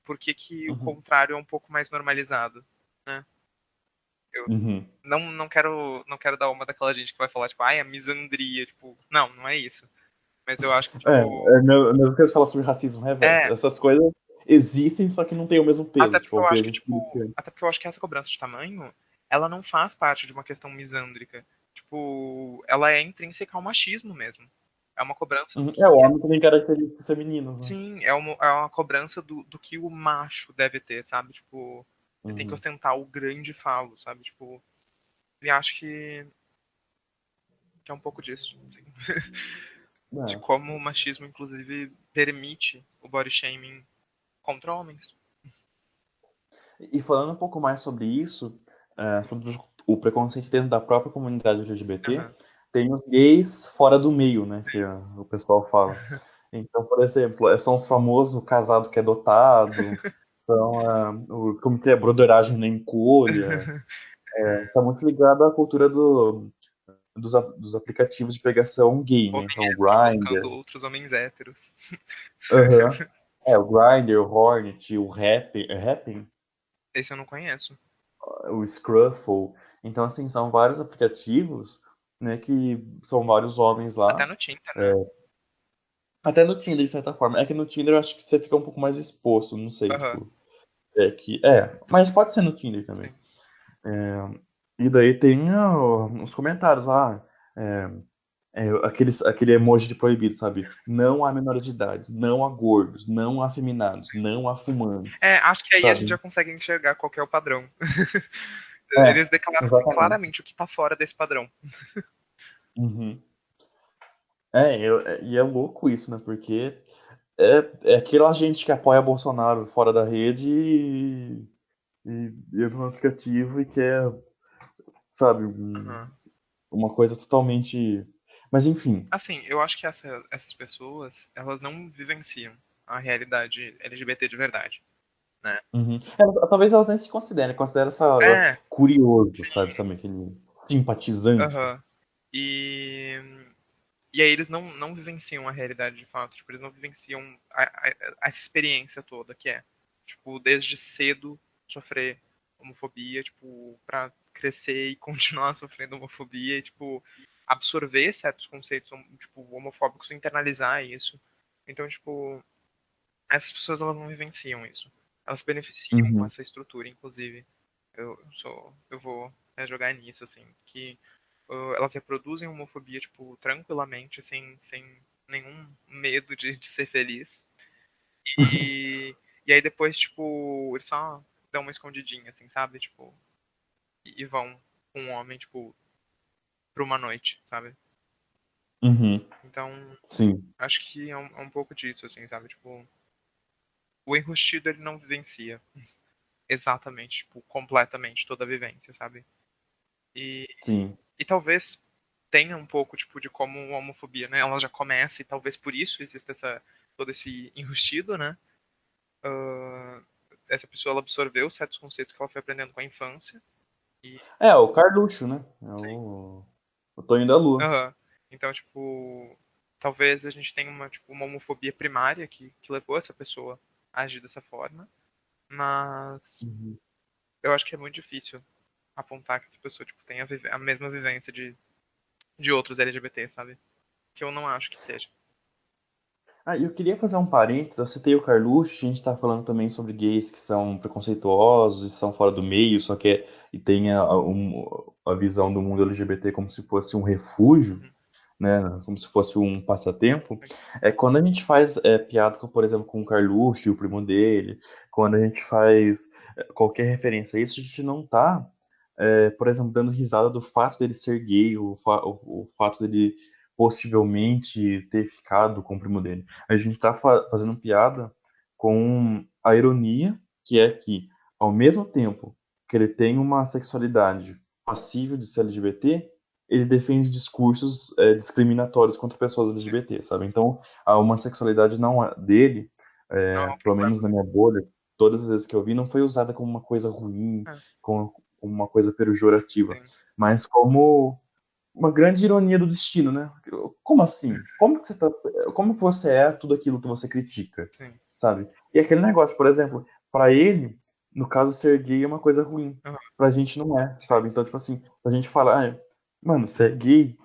Por que que o uhum, contrário é um pouco mais normalizado, né? Eu uhum. não quero dar uma daquela gente que vai falar, tipo, ai, a misandria, tipo, não é isso. Mas eu acho que, É, tipo, a mesma coisa que falar sobre racismo reverso. é, Essas coisas existem, só que não tem o mesmo peso, até tipo, porque é eu um acho peso que, tipo, espiritual. até porque eu acho que essa cobrança de tamanho, ela não faz parte de uma questão misândrica. Tipo, ela é intrínseca ao machismo mesmo. É uma cobrança do Uhum. É, o que homem tem características femininas, né? sim, é uma cobrança do que o macho deve ter, sabe? Tipo, ele tem que Uhum. ostentar o grande falo, sabe? Tipo, e acho que é um pouco disso, assim. De É. como o machismo, inclusive, permite o body shaming contra homens. E falando um pouco mais sobre isso, sobre o preconceito dentro da própria comunidade LGBT, Aham. tem os gays fora do meio, né, que o pessoal fala. Então, por exemplo, são os famosos casado que é dotado, são como que é broderagem na encolha, tá muito ligado à cultura dos aplicativos de pegação gay, né? Homem Então, o hétero buscando Grindr, outros homens héteros. aham. O Grindr, o Hornet, o Happn, Esse eu não conheço. o Scruffle. Então, assim, são vários aplicativos, né, que são vários homens Até lá. no Tinder, né? Até no Tinder, de certa forma. É que no Tinder eu acho que você fica um pouco mais exposto, não sei, Aham, tipo. Mas pode ser no Tinder também. sim. E daí tem os comentários lá. É, aquele emoji de proibido, sabe? Não há menores de idade, não há gordos, não há afeminados, não há fumantes, Acho que aí a gente sabe? já consegue enxergar qual que é o padrão. É, Eles declaram assim, exatamente. claramente o que tá fora desse padrão. Uhum. E é louco isso, né? Porque é aquela gente que apoia Bolsonaro fora da rede e entra no aplicativo e quer, sabe, Aham. uma coisa totalmente. Mas enfim. Assim, eu acho que essas pessoas, elas não vivenciam a realidade LGBT de verdade, né? Uhum. Talvez elas nem se considerem essa É, curioso, sabe? sim, Sabe, aquele simpatizante. aham. E, e aí eles não vivenciam a realidade de fato, tipo, eles não vivenciam essa experiência toda que é, tipo, desde cedo sofrer homofobia, tipo, pra crescer e continuar sofrendo homofobia e, tipo, absorver certos conceitos, tipo, homofóbicos, internalizar isso. Então, tipo, essas pessoas elas não vivenciam isso. Elas se beneficiam com Uhum. essa estrutura, inclusive. Eu vou jogar nisso, assim, que elas reproduzem homofobia, tipo, tranquilamente, sem nenhum medo de ser feliz. E aí depois, tipo, eles só dão uma escondidinha, assim, sabe? Tipo, e vão com um homem, tipo, pra uma noite, sabe? Uhum. Então, Sim. acho que é um pouco disso, assim, sabe? Tipo, o enrustido ele não vivencia exatamente, tipo, completamente toda a vivência, sabe? E, Sim. e talvez tenha um pouco, tipo, de como a homofobia, né? Ela já começa e talvez por isso exista todo esse enrustido, né? Ah, essa pessoa ela absorveu certos conceitos que ela foi aprendendo com a infância e O Carluxo, né? sim. O Tonho da Lua. Aham. Então, tipo, talvez a gente tenha uma homofobia primária que levou essa pessoa a agir dessa forma, mas Uhum. eu acho que é muito difícil apontar que essa pessoa, tipo, tem a mesma vivência de outros LGBT, sabe? Que eu não acho que seja. E eu queria fazer um parênteses. Eu citei o Carluxo, a gente tá falando também sobre gays que são preconceituosos e são fora do meio, e tem a visão do mundo LGBT como se fosse um refúgio, Uhum. né? Como se fosse um passatempo. Quando a gente faz piada, por exemplo, com o Carluxo e o primo dele, quando a gente faz qualquer referência a isso, a gente não tá, por exemplo, dando risada do fato dele ser gay, o fato dele possivelmente ter ficado com o primo dele. A gente tá fazendo piada com a ironia, que é que ao mesmo tempo que ele tem uma sexualidade passível de ser LGBT, ele defende discursos discriminatórios contra pessoas Sim. LGBT, sabe? Então, a homossexualidade não dele, Não é um pelo problema. menos na minha bolha, todas as vezes que eu vi, não foi usada como uma coisa ruim, É, como uma coisa pejorativa, sim, mas como uma grande ironia do destino, né? Como assim? Como que você é tudo aquilo que você critica, sim. sabe? E aquele negócio, por exemplo, pra ele, no caso, ser gay é uma coisa ruim. Aham, Pra gente não é, sim. sabe? Então, tipo assim, a gente fala, ah, mano, ser gay,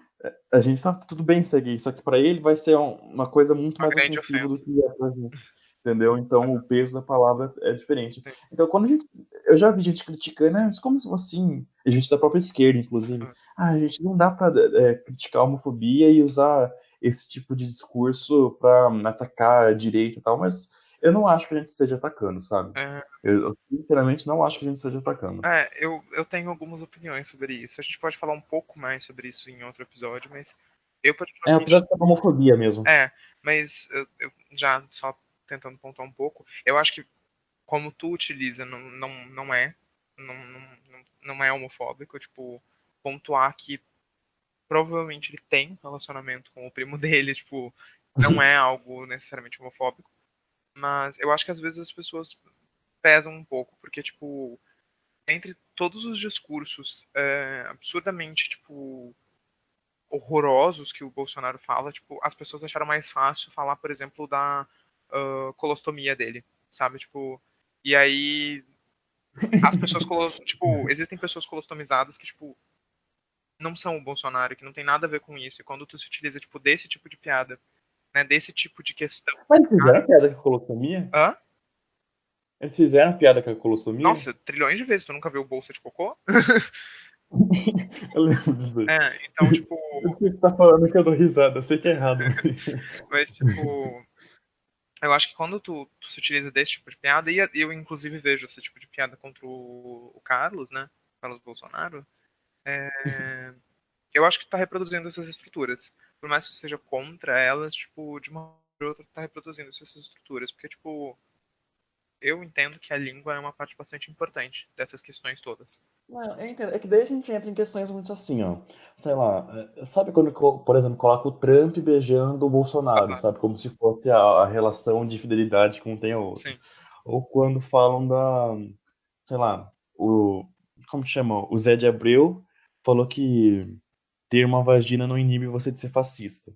a gente tá tudo bem ser gay, só que pra ele vai ser uma coisa muito Uma mais grande ofensiva do ofensa. que é pra gente. Entendeu? Então o Aham, peso da palavra é diferente. sim. Então, quando a gente. Eu já vi gente criticando, né? Mas como assim? A gente da própria esquerda, inclusive. Aham. Ah, a gente não dá pra criticar a homofobia e usar esse tipo de discurso pra atacar a direita e tal, mas eu não acho que a gente esteja atacando, sabe? É, Eu sinceramente não acho que a gente esteja atacando. eu tenho algumas opiniões sobre isso. A gente pode falar um pouco mais sobre isso em outro episódio, mas eu É um particularmente. episódio da homofobia mesmo. É, mas eu já só tentando pontuar um pouco, eu acho que como tu utiliza não é. Não é homofóbico, tipo, pontuar que provavelmente ele tem um relacionamento com o primo dele, tipo, não é algo necessariamente homofóbico, mas eu acho que às vezes as pessoas pesam um pouco, porque, tipo, entre todos os discursos absurdamente, tipo, horrorosos que o Bolsonaro fala, tipo, as pessoas acharam mais fácil falar, por exemplo, da colostomia dele, sabe? Tipo, e aí as pessoas, tipo, existem pessoas colostomizadas que, tipo, não são o Bolsonaro, que não tem nada a ver com isso. E quando tu se utiliza, tipo, desse tipo de piada, né, desse tipo de questão, Mas eles fizeram cara, a piada com a colostomia? hã? Eles fizeram a piada com a colostomia? Nossa, trilhões de vezes, tu nunca viu bolsa de cocô? Eu lembro disso aí. Então, tipo, O que você tá falando que eu dou risada? Eu sei que é errado. mas, tipo, eu acho que quando tu se utiliza desse tipo de piada, e eu inclusive vejo esse tipo de piada contra o Carlos, né? Carlos Bolsonaro, é, eu acho que tu tá reproduzindo essas estruturas. Por mais que tu seja contra elas, tipo, de uma ou de outra, tu tá reproduzindo essas estruturas. Porque, tipo, eu entendo que a língua é uma parte bastante importante dessas questões todas. Não, eu entendo. É que daí a gente entra em questões muito assim, ó. Sei lá, sabe quando, por exemplo, coloca o Trump beijando o Bolsonaro, Aham, sabe? Como se fosse a relação de fidelidade que um tem ao outro. sim. Ou quando falam sei lá, como que chama? O Zé de Abreu falou que ter uma vagina não inibe você de ser fascista.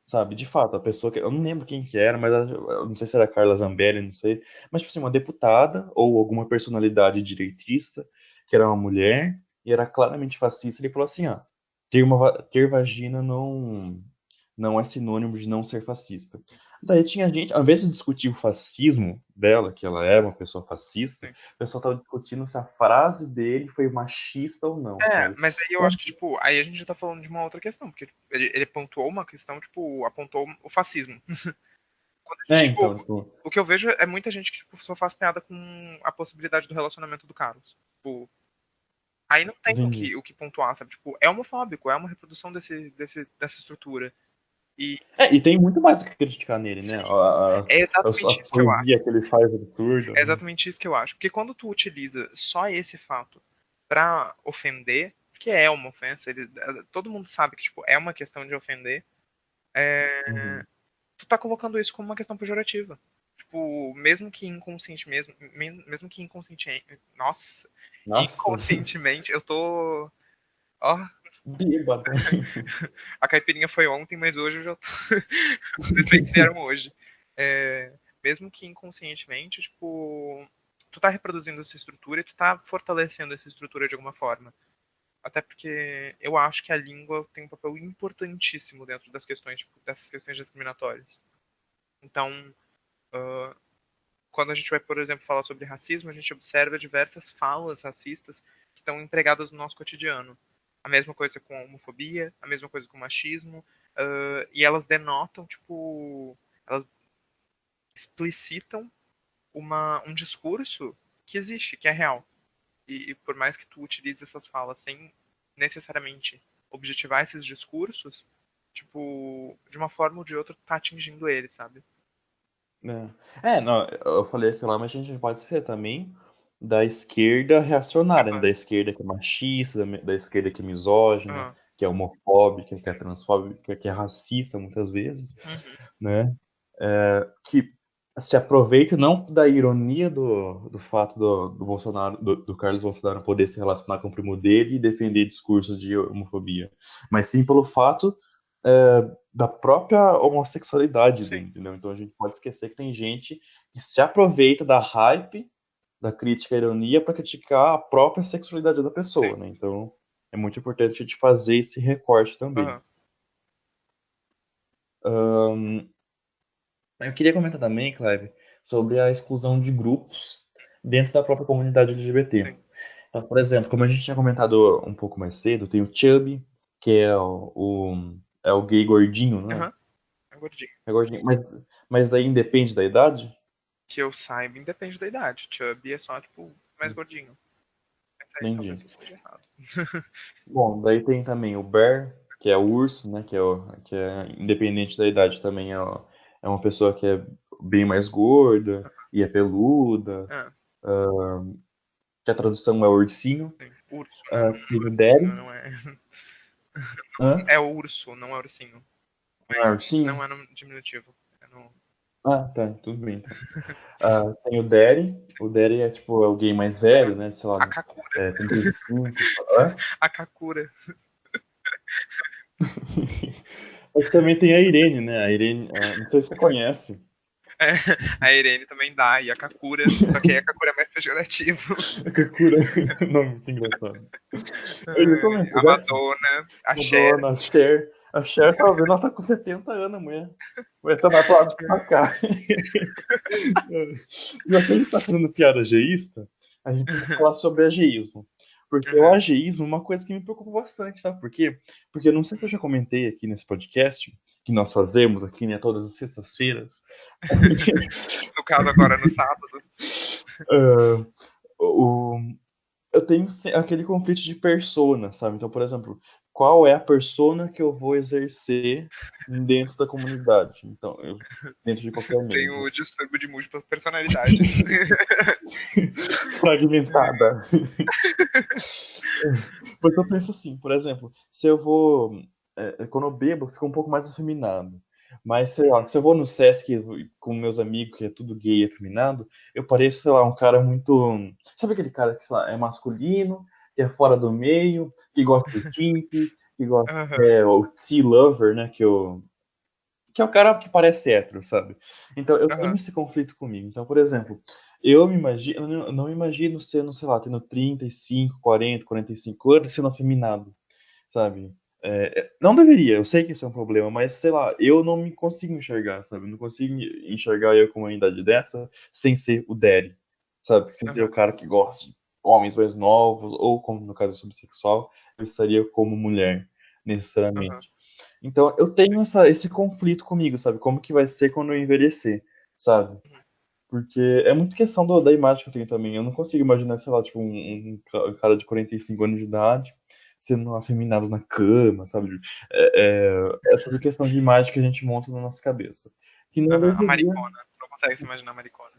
Sabe? De fato, a pessoa que. Eu não lembro quem que era, mas eu não sei se era Carla Zambelli, não sei. Mas, tipo assim, uma deputada ou alguma personalidade direitista, que era uma mulher, e era claramente fascista, ele falou assim: ó, ter vagina não é sinônimo de não ser fascista. Daí tinha gente, ao invés de discutir o fascismo dela, que ela era uma pessoa fascista, Sim. o pessoal estava discutindo se a frase dele foi machista ou não, sabe? Mas aí eu acho que, tipo, aí a gente já tá falando de uma outra questão, porque ele pontuou uma questão, tipo, apontou o fascismo. Quando a gente, tipo, Então, tipo, o que eu vejo é muita gente que, tipo, só faz piada com a possibilidade do relacionamento do Carlos. Tipo, aí não tem entendi. o que pontuar, sabe? Tipo, é homofóbico, é uma reprodução dessa estrutura. E, E tem muito mais o que criticar nele, né? sim, é A exatamente isso que eu acho. poesia que ele faz absurda, É né? exatamente isso que eu acho. Porque quando tu utiliza só esse fato pra ofender, que é uma ofensa, todo mundo sabe que, tipo, é uma questão de ofender, Uhum. tu tá colocando isso como uma questão pejorativa. Tipo, mesmo que inconsciente, mesmo que inconsciente, nossa, Nossa, inconscientemente, eu tô, ó, bêbado. a caipirinha foi ontem, mas hoje eu já tô, os efeitos vieram hoje. É, mesmo que inconscientemente, tipo, tu tá reproduzindo essa estrutura e tu tá fortalecendo essa estrutura de alguma forma. Até porque eu acho que a língua tem um papel importantíssimo dentro das questões, tipo, dessas questões discriminatórias. Então, quando a gente vai, por exemplo, falar sobre racismo, a gente observa diversas falas racistas que estão empregadas no nosso cotidiano. A mesma coisa com a homofobia, a mesma coisa com o machismo, e elas denotam, tipo, elas explicitam um discurso que existe, que é real. E por mais que tu utilize essas falas sem necessariamente objetivar esses discursos, tipo, de uma forma ou de outra, tu tá atingindo eles, sabe? Não, eu falei aquilo lá, mas a gente pode ser também. da esquerda reacionária, né? Aham, Da esquerda que é machista, da esquerda que é misógina, aham, que é homofóbica, que é sim. transfóbica, que é racista muitas vezes, Uhum, né? Que se aproveita não da ironia do fato do Bolsonaro, do Carlos Bolsonaro poder se relacionar com o primo dele e defender discursos de homofobia, mas sim pelo fato da própria homossexualidade dele, sim. entendeu? Então a gente pode esquecer que tem gente que se aproveita da hype, da crítica à ironia para criticar a própria sexualidade da pessoa, Sim. né? Então é muito importante a gente fazer esse recorte também. Aham. Eu queria comentar também, Clive, sobre a exclusão de grupos dentro da própria comunidade LGBT. Sim. Então, por exemplo, como a gente tinha comentado um pouco mais cedo, tem o Chubby, que é é o gay gordinho, não é? Aham. É gordinho. É gordinho, mas daí independe da idade? Que eu saiba, independe da idade. Chubby é só, tipo, mais gordinho. Mas aí talvez Entendi. eu esteja errado. Bom, daí tem também o Bear, que é o urso, né? Que é independente da idade também é uma pessoa que é bem mais gorda e é peluda, Ah, que a tradução é ursinho. sim. Urso, né? Tem o Ursinho Daddy. não é. Hã? É urso, não é ursinho. Ah, ursinho? Não é no diminutivo. É no... Ah, tá, tudo bem então. Tem o Daddy. O Daddy é tipo alguém mais velho, né? Sei lá, A Kakura. 35. Hã? A Kakura. Mas também tem a Irene, né? A Irene, não sei se você conhece. É, a Irene também dá, e a Kakura. Só que aí a Kakura é mais pejorativo. A Kakura. Nome muito engraçado. Eu ia comentar, A já que Madonna, a Cher. Madonna, a Cher. A Cher tá vendo, ela tá com 70 anos, a mulher. A mulher tá mais pra lá do que pra cá. Já que a gente tá fazendo piada ageísta, a gente tem que falar sobre ageísmo. Porque o Uhum. ageísmo é uma coisa que me preocupa bastante, sabe por quê? Porque eu não sei se eu já comentei aqui nesse podcast, que nós fazemos aqui, né, todas as sextas-feiras. No caso, agora no sábado. Ah, o, eu tenho aquele conflito de persona, sabe? Então, por exemplo, qual é a persona que eu vou exercer dentro da comunidade? Então, dentro de qualquer Tem meio. o distúrbio de múltipla personalidade. Fragmentada. Porque eu penso assim, por exemplo, se eu vou. Quando eu bebo, fica um pouco mais afeminado. Mas, sei lá, se eu vou no Sesc com meus amigos, que é tudo gay e afeminado, eu pareço, sei lá, um cara muito. Sabe aquele cara que, sei lá, é masculino, que é fora do meio, que gosta de twink, que gosta. Aham, É, o tea lover, né? Que é o cara que parece hétero, sabe? Então eu tenho aham, esse conflito comigo. Então, por exemplo, eu não me imagino sendo, sei lá, tendo 35, 40, 45 anos sendo afeminado, sabe? Não deveria, eu sei que isso é um problema, mas sei lá, eu não me consigo enxergar, sabe? Eu não consigo enxergar eu com uma idade dessa sem ser o daddy, sabe? Sem ser o aham, cara que gosta de homens mais novos, ou como no caso eu bissexual, eu estaria como mulher, aham, necessariamente. Então, eu tenho esse conflito comigo, sabe? Como que vai ser quando eu envelhecer, sabe? Porque é muito questão da imagem que eu tenho também. Eu não consigo imaginar, sei lá, tipo, um cara de 45 anos de idade sendo afeminado na cama, sabe? É tudo questão de imagem que a gente monta na nossa cabeça. Que não aham. A deveria. maricona. Não consegue se imaginar a maricona.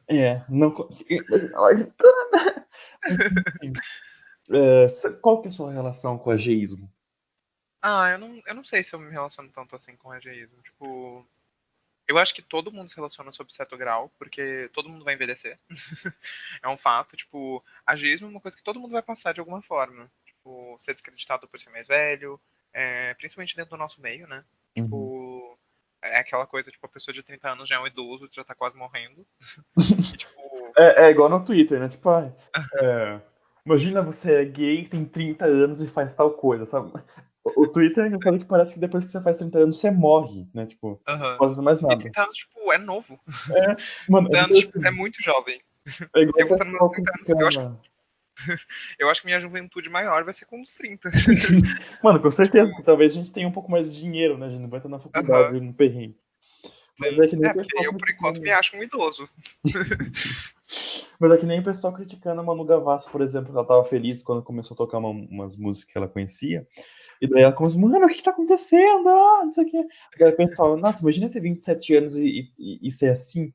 Não consigo imaginar. Mas, enfim, qual que é a sua relação com o ageísmo? Ah, eu não sei se eu me relaciono tanto assim com o ageísmo. Tipo, eu acho que todo mundo se relaciona sob certo grau, porque todo mundo vai envelhecer. É um fato. Tipo, ageísmo é uma coisa que todo mundo vai passar de alguma forma. Tipo, ser descreditado por ser mais velho, principalmente dentro do nosso meio, né? Uhum. Tipo, é aquela coisa, tipo, a pessoa de 30 anos já é um idoso, já tá quase morrendo. E, tipo, É igual no Twitter, né? Tipo, é, imagina você é gay, tem 30 anos e faz tal coisa, sabe? O Twitter é engraçado que parece que depois que você faz 30 anos você morre, né? Tipo, não aham. pode fazer mais E nada. 30 anos, tipo, é novo. É, mano, 30 anos, tipo, é muito jovem. é igual Eu o vou estar nos meus pessoal 30 anos. criticando. Eu acho que minha juventude maior vai ser com uns 30. Mano, com Tipo, certeza, porque talvez a gente tenha um pouco mais de dinheiro, né? A gente não vai estar na aham, faculdade, no perrengue. Mas sim. é que nem o É, porque pessoal eu, por enquanto, me criticando. acho um idoso. Mas é que nem o pessoal criticando a Manu Gavassi, por exemplo, ela tava feliz quando começou a tocar umas músicas que ela conhecia. E daí ela começou, mano, o que que tá acontecendo? Não sei o quê. Daí o pessoal, nossa, imagina ter 27 anos e ser assim.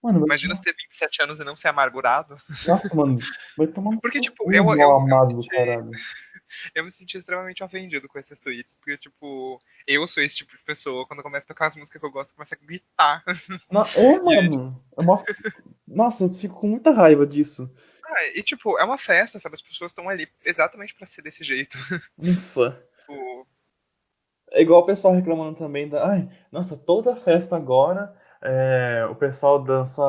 Mano, Imagina você ter 27 anos e não ser amargurado. nossa, mano, vai tomar no Porque, tipo, cu, mal eu me amado do senti. caralho. Eu me senti extremamente ofendido com esses tweets. Porque, tipo, eu sou esse tipo de pessoa. Quando eu começo a tocar as músicas que eu gosto, eu começo a gritar. E aí, tipo, Mano, nossa, eu fico com muita raiva disso. tipo, é uma festa, sabe? As pessoas estão ali exatamente pra ser desse jeito. Nossa. Tipo, É igual o pessoal reclamando também da. Ai, nossa, toda festa agora o pessoal dança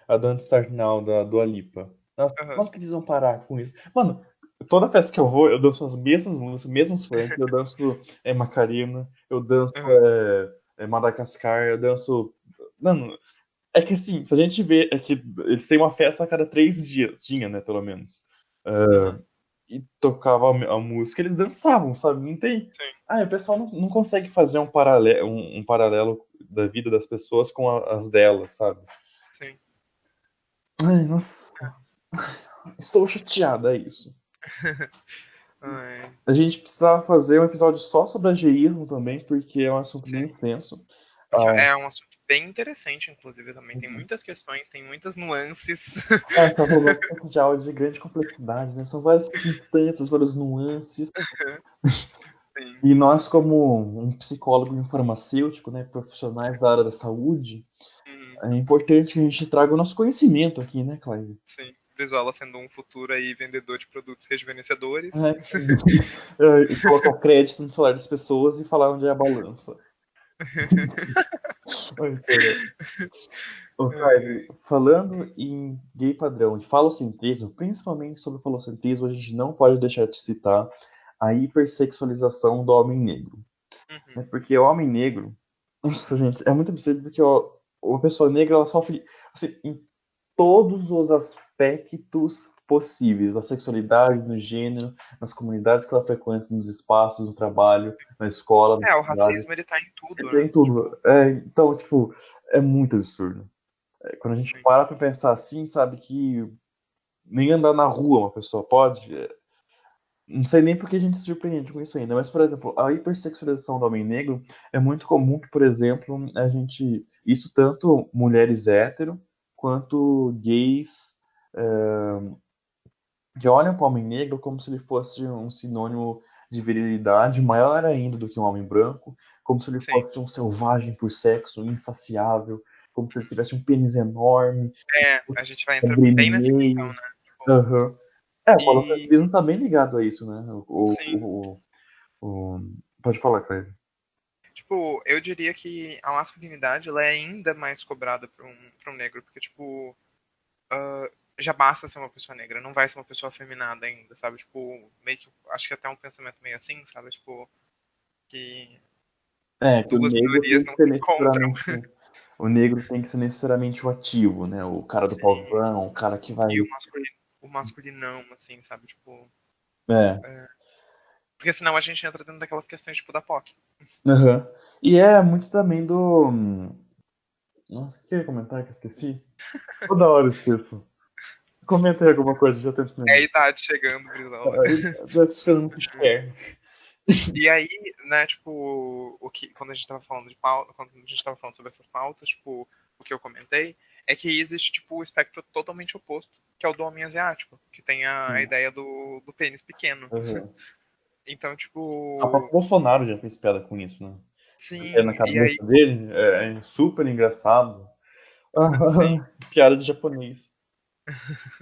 a Don't Start Now da Dua Lipa. Nossa, aham, quando que eles vão parar com isso? Mano, toda festa que eu vou, eu danço as mesmas músicas, mesmos funk, eu danço Macarena, eu danço aham, Madagascar, eu danço. Mano, é que assim, se a gente vê, é que eles têm uma festa a cada 3 dias, tinha, né, pelo menos. aham, E tocava a música, eles dançavam, sabe? Não tem. sim, O pessoal não consegue fazer um paralelo da vida das pessoas com as delas, sabe? sim. Ai, nossa, estou chateada, é isso. Ai, A gente precisava fazer um episódio só sobre ageísmo também, porque é um assunto sim. bem extenso. Porque Ah, é um assunto bem interessante, inclusive, também. Tem uhum. muitas questões, tem muitas nuances. Tá falando de áudio de grande complexidade, né? São várias circunstâncias, várias nuances. Sim, E nós, como um psicólogo e um farmacêutico, né, profissionais da área da saúde, uhum, é importante que a gente traga o nosso conhecimento aqui, né, Clive? sim. Brizola sendo um futuro aí vendedor de produtos rejuvenescedores. É, e colocar crédito no celular das pessoas e falar onde é a balança. Ai, cara. Ô, Ai, Clive, ai. falando em gay padrão, de falocentrismo, principalmente sobre falocentrismo, a gente não pode deixar de citar a hipersexualização do homem negro. Né? Uhum. Porque o homem negro, nossa, gente, é muito absurdo porque a pessoa negra ela sofre assim, em todos os aspectos possíveis da sexualidade, do gênero, nas comunidades que ela frequenta, nos espaços, no trabalho, na escola, na É, o faculdade, racismo ele tá em tudo, tem né? tudo. Tipo, Então, tipo, é muito absurdo. Quando a gente sim. para pra pensar assim, sabe que nem andar na rua uma pessoa pode. Não sei nem por que a gente se surpreende com isso ainda, mas, por exemplo, a hipersexualização do homem negro é muito comum que, por exemplo, a gente. Isso tanto mulheres hétero quanto gays que olham para o homem negro como se ele fosse um sinônimo de virilidade maior ainda do que um homem branco, como se ele Sim. fosse um selvagem por sexo, insaciável, como se ele tivesse um pênis enorme, É, a gente vai entrar abrir no bem nessa questão, meio. né? Tipo, Aham. O e holocentrismo tá bem ligado a isso, né? sim. O... Pode falar, Craig. Tipo, eu diria que a masculinidade ela é ainda mais cobrada pra um negro, porque, tipo, já basta ser uma pessoa negra, não vai ser uma pessoa afeminada ainda, sabe? Tipo, meio que, acho que até um pensamento meio assim, sabe? Tipo, que Que o duas negro tem minorias que não ser se encontram. necessariamente. O negro tem que ser necessariamente o ativo, né? O cara do Sim. pauzão, o cara que vai. E o masculinão, assim, sabe? Tipo, É. porque senão a gente entra dentro daquelas questões, tipo, da POC. Aham. E é muito também do. Nossa, o que eu ia comentar que eu esqueci? Toda hora eu esqueço. Comentei alguma coisa, já tento É a lembrar. idade chegando, Brizola. Deve ser muito share. E aí, né, tipo, quando a gente tava falando de pauta, quando a gente tava falando sobre essas pautas, tipo, o que eu comentei é que existe, tipo, o espectro totalmente oposto, que é o do homem asiático, que tem a ideia do pênis pequeno. Aham. Então, O tipo, próprio Bolsonaro já fez piada com isso, né? Porque na sim, e aí, cabeça dele é super engraçado. sim, Piada de japonês.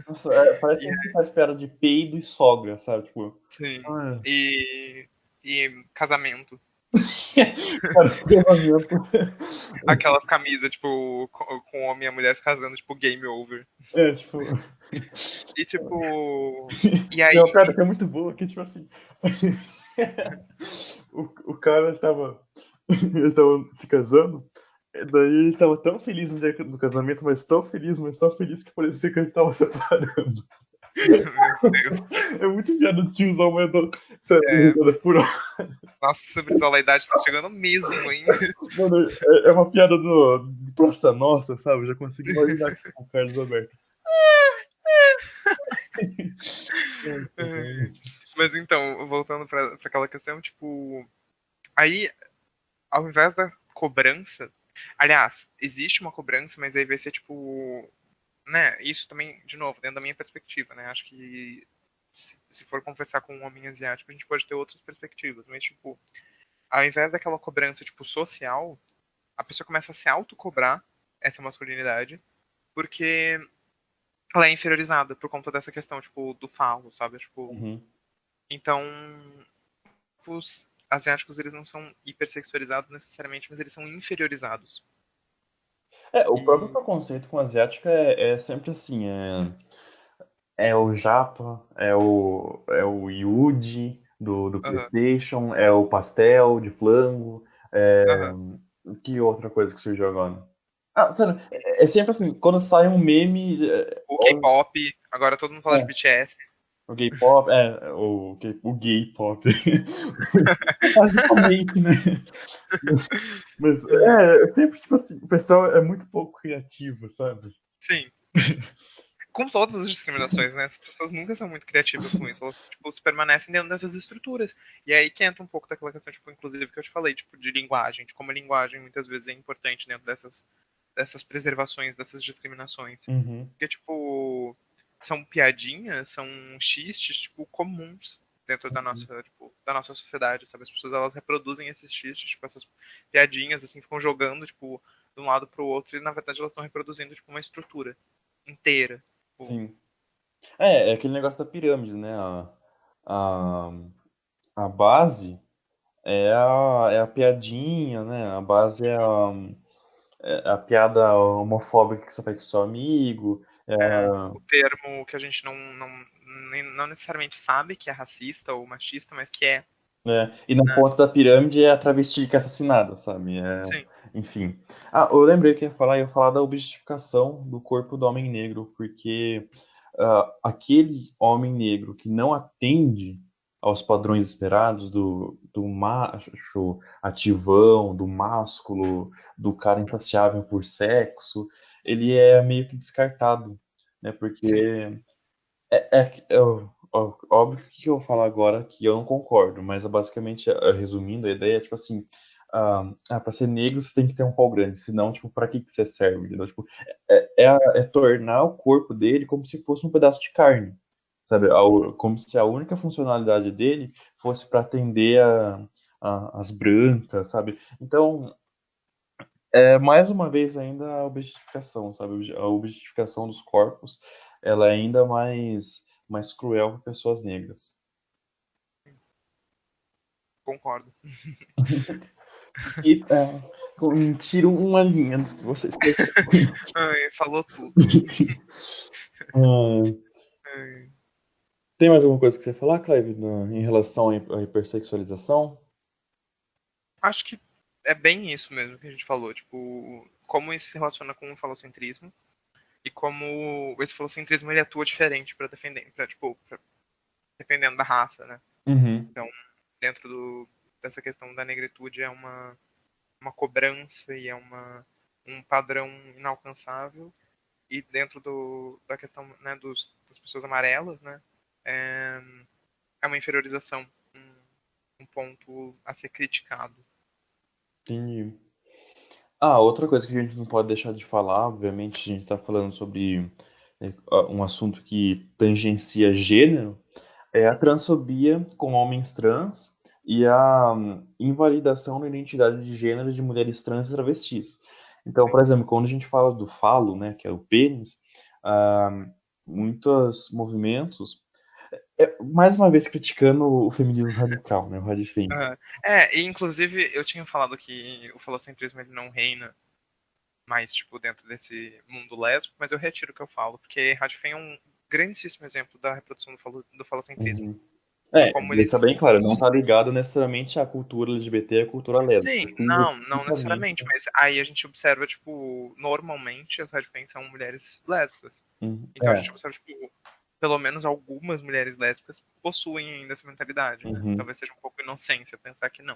Nossa, parece e, que a gente faz piada de peido e sogra, sabe? Tipo, sim, ah, e casamento. cara, esquemamento. Aquelas camisas, tipo, com o homem e a mulher se casando, tipo, game over. Tipo. E, tipo, e Tem aí, uma piada que é muito boa, que tipo assim. O cara estava. Eles estavam se casando. E daí ele estava tão feliz no dia do casamento, mas tão feliz que parecia que ele estava separando. meu Deus. É muito piada de tiozão, mas eu tô sério, risada por hora. Nossa, a Brizola, a idade tá chegando mesmo, hein? Mano, é uma piada do Praça Nossa, sabe? Eu já consigo imaginar aqui com o Carlos Alberto. Mas então, voltando pra aquela questão, tipo, aí, ao invés da cobrança. Aliás, existe uma cobrança, mas aí vai ser tipo, né? Isso também, de novo, dentro da minha perspectiva, né? Acho que se for conversar com um homem asiático, a gente pode ter outras perspectivas, mas tipo, ao invés daquela cobrança tipo social, a pessoa começa a se autocobrar essa masculinidade, porque ela é inferiorizada por conta dessa questão, tipo, do falo, sabe? Tipo, Uhum. então, os asiáticos, eles não são hipersexualizados necessariamente, mas eles são inferiorizados. O próprio E, preconceito com o asiático é sempre assim, é o japa, é o Yuji do aham, PlayStation, é o pastel de flango, aham. que outra coisa que surgiu agora? Ah, sério, é sempre assim, quando sai um meme, O K-pop, agora todo mundo fala de é, BTS. o gay pop, o gay pop, basicamente, né? Mas é sempre tipo assim, o pessoal é muito pouco criativo, sabe? Sim, com todas as discriminações, né? As pessoas nunca são muito criativas com isso. Elas, tipo, se permanecem dentro dessas estruturas. E aí que entra um pouco daquela questão, tipo, inclusive, que eu te falei, tipo, de linguagem, de como a linguagem muitas vezes é importante dentro dessas preservações, dessas discriminações. Uhum, Porque, tipo, são piadinhas, são xistes, tipo, comuns dentro uhum. da nossa sociedade, sabe? As pessoas, elas reproduzem esses xistes, tipo, essas piadinhas, assim, ficam jogando, tipo, de um lado pro outro, e na verdade elas estão reproduzindo, tipo, uma estrutura inteira. Tipo, Sim. É aquele negócio da pirâmide, né? A, a base é a piadinha, né? A base é a piada homofóbica que você faz com seu amigo. o termo que a gente não necessariamente sabe que é racista ou machista, mas que é, E na né? ponta da pirâmide é a travesti que é assassinada, sabe? Sim, Enfim. Ah, eu lembrei que eu ia falar da objetificação do corpo do homem negro, porque aquele homem negro que não atende aos padrões esperados do macho ativão, do másculo, do cara insaciável por sexo, ele é meio que descartado, né? sim, Porque óbvio que eu vou falar agora que eu não concordo, mas basicamente, resumindo, a ideia é tipo assim, para ser negro você tem que ter um pau grande, senão, tipo, para que você serve, entendeu? Tipo, é tornar o corpo dele como se fosse um pedaço de carne, sabe? Como se a única funcionalidade dele fosse para atender as brancas, sabe? Então, mais uma vez ainda a objetificação, sabe? A objetificação dos corpos, ela é ainda mais cruel para pessoas negras. concordo. E tiro uma linha dos que vocês escreveu. Ai, falou tudo. Hum, Ai. tem mais alguma coisa que você falar, Clive, em relação à hipersexualização? Acho que é bem isso mesmo que a gente falou, tipo, como isso se relaciona com o falocentrismo e como esse falocentrismo ele atua diferente para defender, para tipo, dependendo da raça, né? Uhum, Então, dentro dessa questão da negritude é uma cobrança e é um padrão inalcançável. E dentro da questão, né, das pessoas amarelas, né, é, é uma inferiorização, um ponto a ser criticado. entendi. Outra coisa que a gente não pode deixar de falar, obviamente, a gente está falando sobre um assunto que tangencia gênero, é a transfobia com homens trans e a invalidação da identidade de gênero de mulheres trans e travestis. Então, Sim. por exemplo, quando a gente fala do falo, né, que é o pênis, ah, muitos movimentos, mais uma vez criticando o feminismo radical, né, o radicalismo. E inclusive eu tinha falado que o falocentrismo ele não reina mais tipo dentro desse mundo lésbico, mas eu retiro o que eu falo, porque Radfem é um grandíssimo exemplo da reprodução do falocentrismo, Uhum. por como Deixa eles bem claro, não está reproduzem. ligado necessariamente à cultura LGBT e à cultura Sim, lésbica. Sim, não especificamente. necessariamente, mas aí a gente observa, tipo, normalmente as Radfem são mulheres lésbicas. Uhum. Então a gente observa, tipo, pelo menos algumas mulheres lésbicas possuem ainda essa mentalidade, né? Uhum. Talvez seja um pouco inocência pensar que não.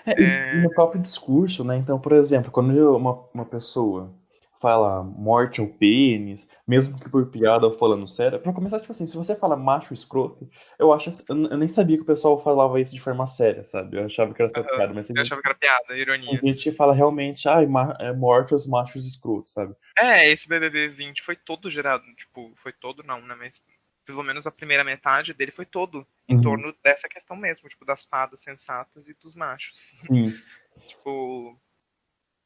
E É, no próprio discurso, né? Então, por exemplo, quando uma pessoa fala morte ao pênis, mesmo que por piada ou falando sério. Pra começar, tipo assim, se você fala macho escroto, eu acho, eu nem sabia que o pessoal falava isso de forma séria, sabe? Eu achava que era só Aham. piada, mas Eu achava que era piada, tem ironia. gente que fala realmente, ai, é morte aos machos escrotos, sabe? É, esse BBB 20 foi todo gerado, tipo, foi todo não, né? Mas pelo menos a primeira metade dele foi todo em Uhum, torno dessa questão mesmo, tipo, das fadas sensatas e dos machos. sim. Tipo,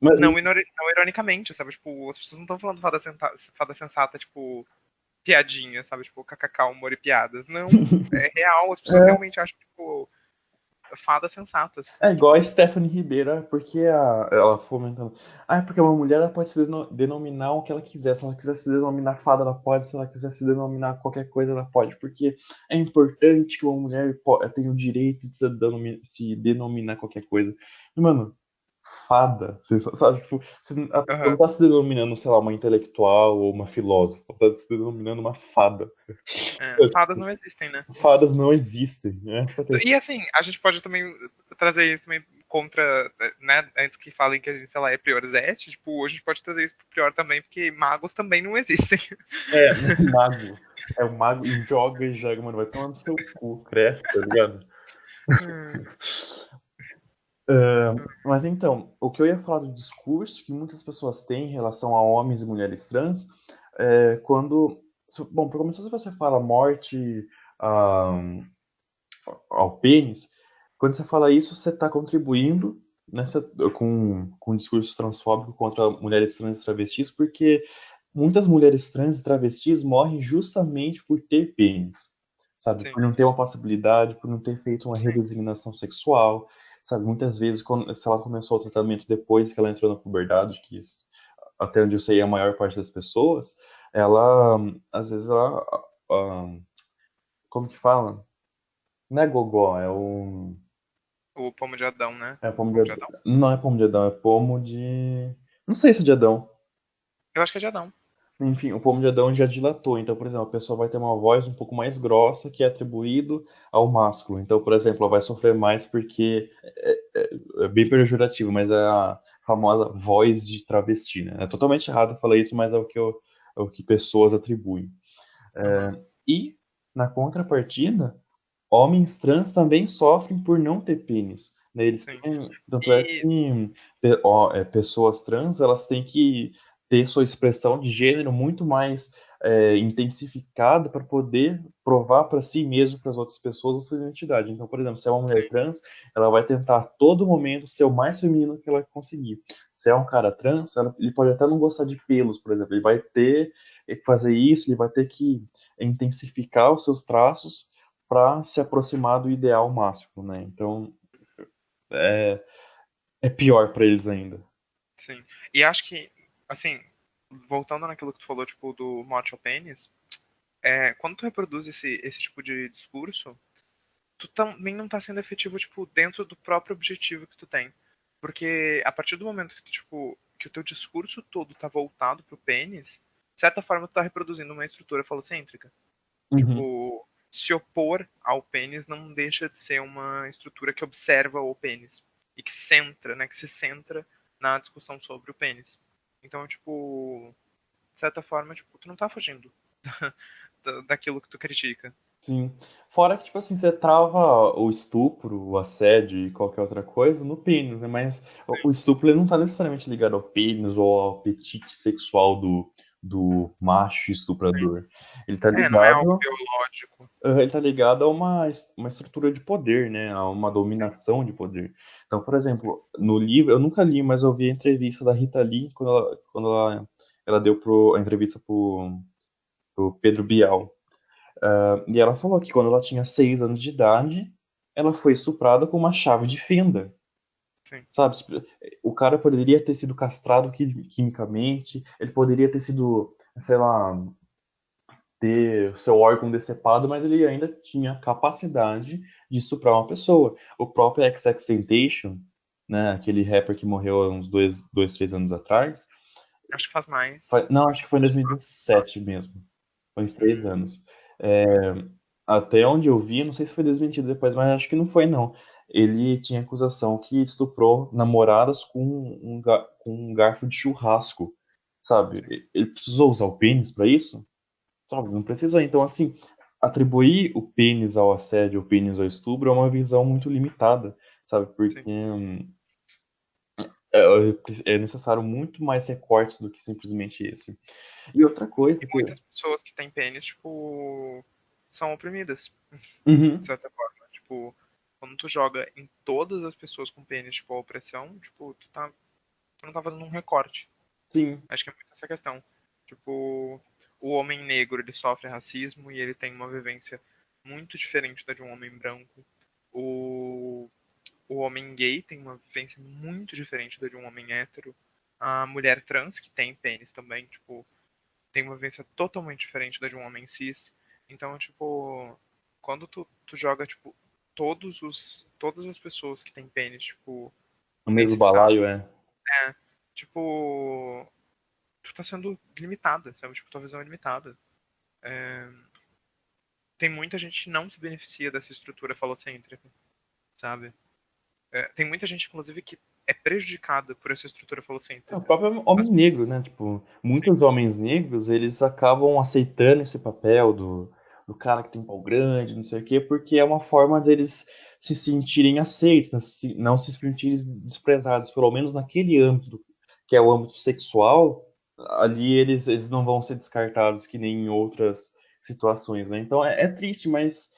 Mas, não ironicamente, sabe? Tipo, as pessoas não estão falando fada sensata, tipo, piadinha, sabe? Tipo, kkk, humor e piadas. Não, é real, as pessoas é, realmente acham, tipo, fadas sensatas. é igual a Tipo, Stephanie Ribeiro, porque ela fomentando. Ah, é porque uma mulher ela pode se denominar o que ela quiser. Se ela quiser se denominar fada, ela pode. Se ela quiser se denominar qualquer coisa, ela pode. Porque é importante que uma mulher tenha o direito de se denominar qualquer coisa. E, mano, fada, você sabe, tipo, a pessoa não aham. tá se denominando, sei lá, uma intelectual ou uma filósofa, ela tá se denominando uma fada. É, fadas não existem, né? Fadas não existem, né? Pra ter- E assim, a gente pode também trazer isso também contra, né, antes que falem que a gente, sei lá, é priorzete, tipo, hoje a gente pode trazer isso pro pior também, porque magos também não existem. É, um mago. É um mago e joga, mano, vai tomar no seu cu, cresce, tá ligado? Mas então, o que eu ia falar do discurso que muitas pessoas têm em relação a homens e mulheres trans é quando. Bom, para começar, se você fala morte ah, ao pênis, quando você fala isso, você está contribuindo com um discurso transfóbico contra mulheres trans e travestis, porque muitas mulheres trans e travestis morrem justamente por ter pênis, sabe? Sim, Por não ter uma possibilidade, por não ter feito uma sim, redesignação sexual, sabe? Muitas vezes, se ela começou o tratamento depois que ela entrou na puberdade, que isso, até onde eu sei, é a maior parte das pessoas, ela, às vezes, ah, como que fala? Não é gogó, é o. o pomo de Adão, né? É pomo de Pomo de Adão. Adão? Não é pomo de Adão, é pomo de. Não sei se é de Adão. Eu acho que é de Adão. Enfim, o pomo de Adão já dilatou. Então, por exemplo, a pessoa vai ter uma voz um pouco mais grossa que é atribuído ao másculo. Então, por exemplo, ela vai sofrer mais porque é bem pejorativo, mas é a famosa voz de travesti, né? É totalmente errado falar isso, mas é o que pessoas atribuem. Uhum. E, na contrapartida, homens trans também sofrem por não ter pênis, né? Eles Sim. têm, tanto é E, que pessoas trans elas têm que ter sua expressão de gênero muito mais intensificada para poder provar para si mesmo, para as outras pessoas, a sua identidade. Então, por exemplo, se é uma mulher sim, trans, ela vai tentar a todo momento ser o mais feminino que ela conseguir. Se é um cara trans, ele pode até não gostar de pelos, por exemplo, ele vai ter que fazer isso, ele vai ter que intensificar os seus traços para se aproximar do ideal máximo, né? Então é, é pior para eles ainda. sim. E acho que, assim, voltando naquilo que tu falou, tipo, do mote ao pênis, quando tu reproduz esse tipo de discurso, tu também não tá sendo efetivo, tipo, dentro do próprio objetivo que tu tem. Porque a partir do momento que tu, tipo, que o teu discurso todo tá voltado pro pênis, de certa forma tu tá reproduzindo uma estrutura falocêntrica. Uhum. Tipo, se opor ao pênis não deixa de ser uma estrutura que observa o pênis e que centra, né, que se centra na discussão sobre o pênis. Então, tipo, de certa forma, tipo, tu não tá fugindo daquilo que tu critica. Sim. Fora que, tipo assim, você trava o estupro, o assédio e qualquer outra coisa no pênis, né? Mas o estupro ele não tá necessariamente ligado ao pênis ou ao apetite sexual do macho estuprador. Ele tá Não é algo ligado biológico. Ele tá ligado a uma estrutura de poder, né? A uma dominação de poder. Então, por exemplo, no livro, eu nunca li, mas eu vi a entrevista da Rita Lee ela deu a entrevista pro Pedro Bial. E ela falou que quando ela tinha 6 anos de idade, ela foi estuprada com uma chave de fenda. Sim, Sabe? O cara poderia ter sido castrado quimicamente, ele poderia ter sido, sei lá, ter seu órgão decepado, mas ele ainda tinha capacidade de estuprar uma pessoa. O próprio XXXTentacion, né, aquele rapper que morreu há uns 3 anos atrás, acho que faz mais. não, acho Acho que que foi em faz 2017 mesmo, foi uns três Hum, anos. É, até onde eu vi, não sei se foi desmentido depois, mas acho que não foi não. Ele tinha acusação que estuprou namoradas com com um garfo de churrasco. sabe? sim. Ele precisou usar o pênis pra isso? Sabe? Não precisou. Então, assim, atribuir o pênis ao assédio, o pênis ao estupro é uma visão muito limitada, sabe? Porque Sim. é necessário muito mais recortes do que simplesmente esse. E outra coisa E que. muitas pessoas que têm pênis, tipo, são oprimidas, de Uhum, certa forma. Tipo, quando tu joga em todas as pessoas com pênis, tipo, a opressão, tipo, tu não tá fazendo um recorte. sim. Acho que é muito essa questão. Tipo, o homem negro, ele sofre racismo e ele tem uma vivência muito diferente da de um homem branco. O, o homem gay tem uma vivência muito diferente da de um homem hétero. A mulher trans, que tem pênis também, tipo, tem uma vivência totalmente diferente da de um homem cis. Então, tipo, quando tu joga, tipo, todas as pessoas que têm pênis, tipo, No mesmo nesse saco, balaio é. é, tipo, tu tá sendo limitada, sabe? Tipo, tua visão é limitada. É, tem muita gente que não se beneficia dessa estrutura falocêntrica, sabe? É, tem muita gente, inclusive, que é prejudicada por essa estrutura É o falocêntrica. próprio homem As- negro, né? Tipo, Sim, muitos homens negros, eles acabam aceitando esse papel do cara que tem pau grande, não sei o quê, porque é uma forma deles se sentirem aceitos, né? Não se sim, sentirem desprezados, pelo menos naquele âmbito, que é o âmbito sexual, ali eles não vão ser descartados que nem em outras situações, né? Então é triste, mas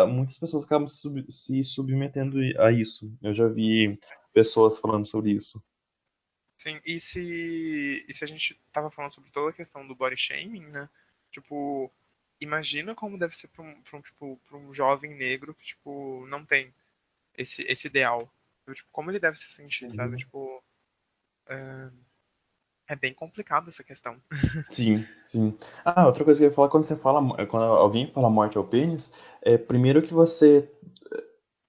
muitas pessoas acabam se submetendo a isso. Eu já vi pessoas falando sobre isso. sim. E se a gente tava falando sobre toda a questão do body shaming, né? Tipo, imagina como deve ser pra um jovem negro que, tipo, não tem esse ideal. Tipo, como ele deve se sentir, sabe? Uhum. Tipo, é bem complicado essa questão. Sim, sim. Ah, outra coisa que eu ia falar, quando alguém fala morte ao pênis, primeiro que você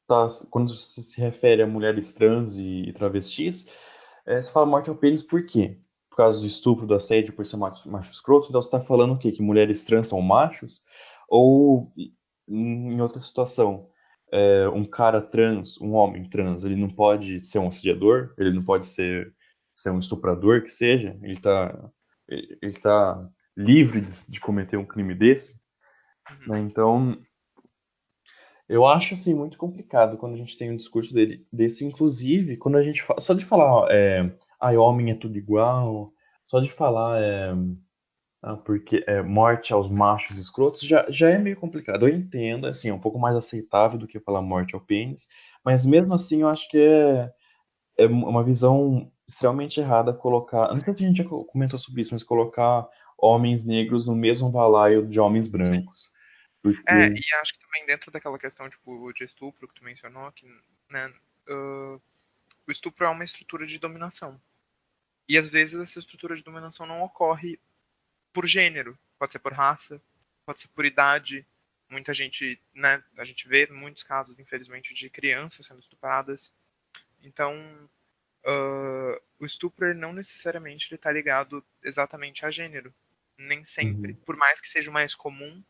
tá, quando se refere a mulheres trans e travestis, você fala morte ao pênis por quê? Por causa do estupro, do assédio, por ser macho escroto, então você tá falando o quê? Que mulheres trans são machos? Ou, em outra situação, um cara trans, um homem trans, ele não pode ser um assediador, ele não pode ser um estuprador, que seja, ele tá livre de cometer um crime desse, Uhum. né? Então, eu acho assim muito complicado quando a gente tem um discurso desse, inclusive, quando a gente fala, só de falar, homem é tudo igual, só de falar, porque morte aos machos escrotos já é meio complicado. Eu entendo, assim, é um pouco mais aceitável do que falar morte ao pênis, mas mesmo assim eu acho que é uma visão extremamente errada colocar. Não sei se a gente já comentou sobre isso, mas colocar homens negros no mesmo balaio de homens Sim. brancos. Porque. E acho que também dentro daquela questão, tipo, de estupro que tu mencionou, que, né, o estupro é uma estrutura de dominação. E às vezes essa estrutura de dominação não ocorre por gênero. Pode ser por raça, pode ser por idade. Muita gente, né, a gente vê muitos casos, infelizmente, de crianças sendo estupradas. Então, o estupro ele não necessariamente está ligado exatamente a gênero. Nem sempre. Uhum. Por mais que seja o mais comum,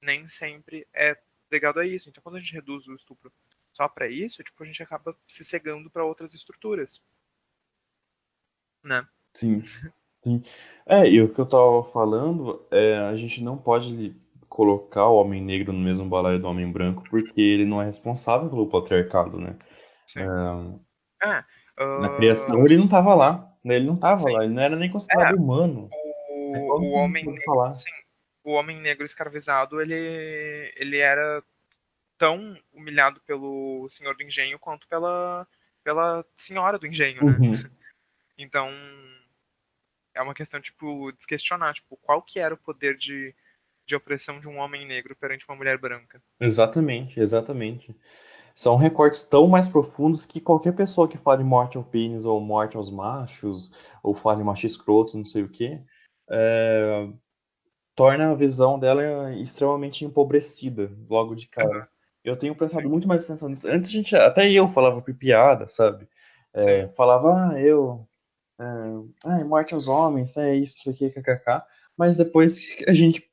nem sempre é ligado a isso. Então, quando a gente reduz o estupro só para isso, tipo, a gente acaba se cegando para outras estruturas, né? Sim. Sim. E o que eu tava falando a gente não pode colocar o homem negro no mesmo balaio do homem branco porque ele não é responsável pelo patriarcado, né? Sim. É, Na criação ele não tava lá, né? Ele não tava sim. lá, ele não era nem considerado É, humano. Como o que a gente homem pode negro, falar? sim. O homem negro escravizado, ele era tão humilhado pelo senhor do engenho quanto pela senhora do engenho, né? Uhum. Então, é uma questão, tipo, de se questionar, tipo, qual que era o poder de opressão de um homem negro perante uma mulher branca. Exatamente, exatamente. São recortes tão mais profundos que qualquer pessoa que fale morte ao pênis ou morte aos machos, ou fale macho escroto, não sei o quê, é, torna a visão dela extremamente empobrecida logo de cara. Aham, Eu tenho sim, prestado muito mais atenção nisso. Antes a gente, até eu falava por piada, sabe? sim, Falava, morte aos homens, isso aqui, kkk. Mas depois que a gente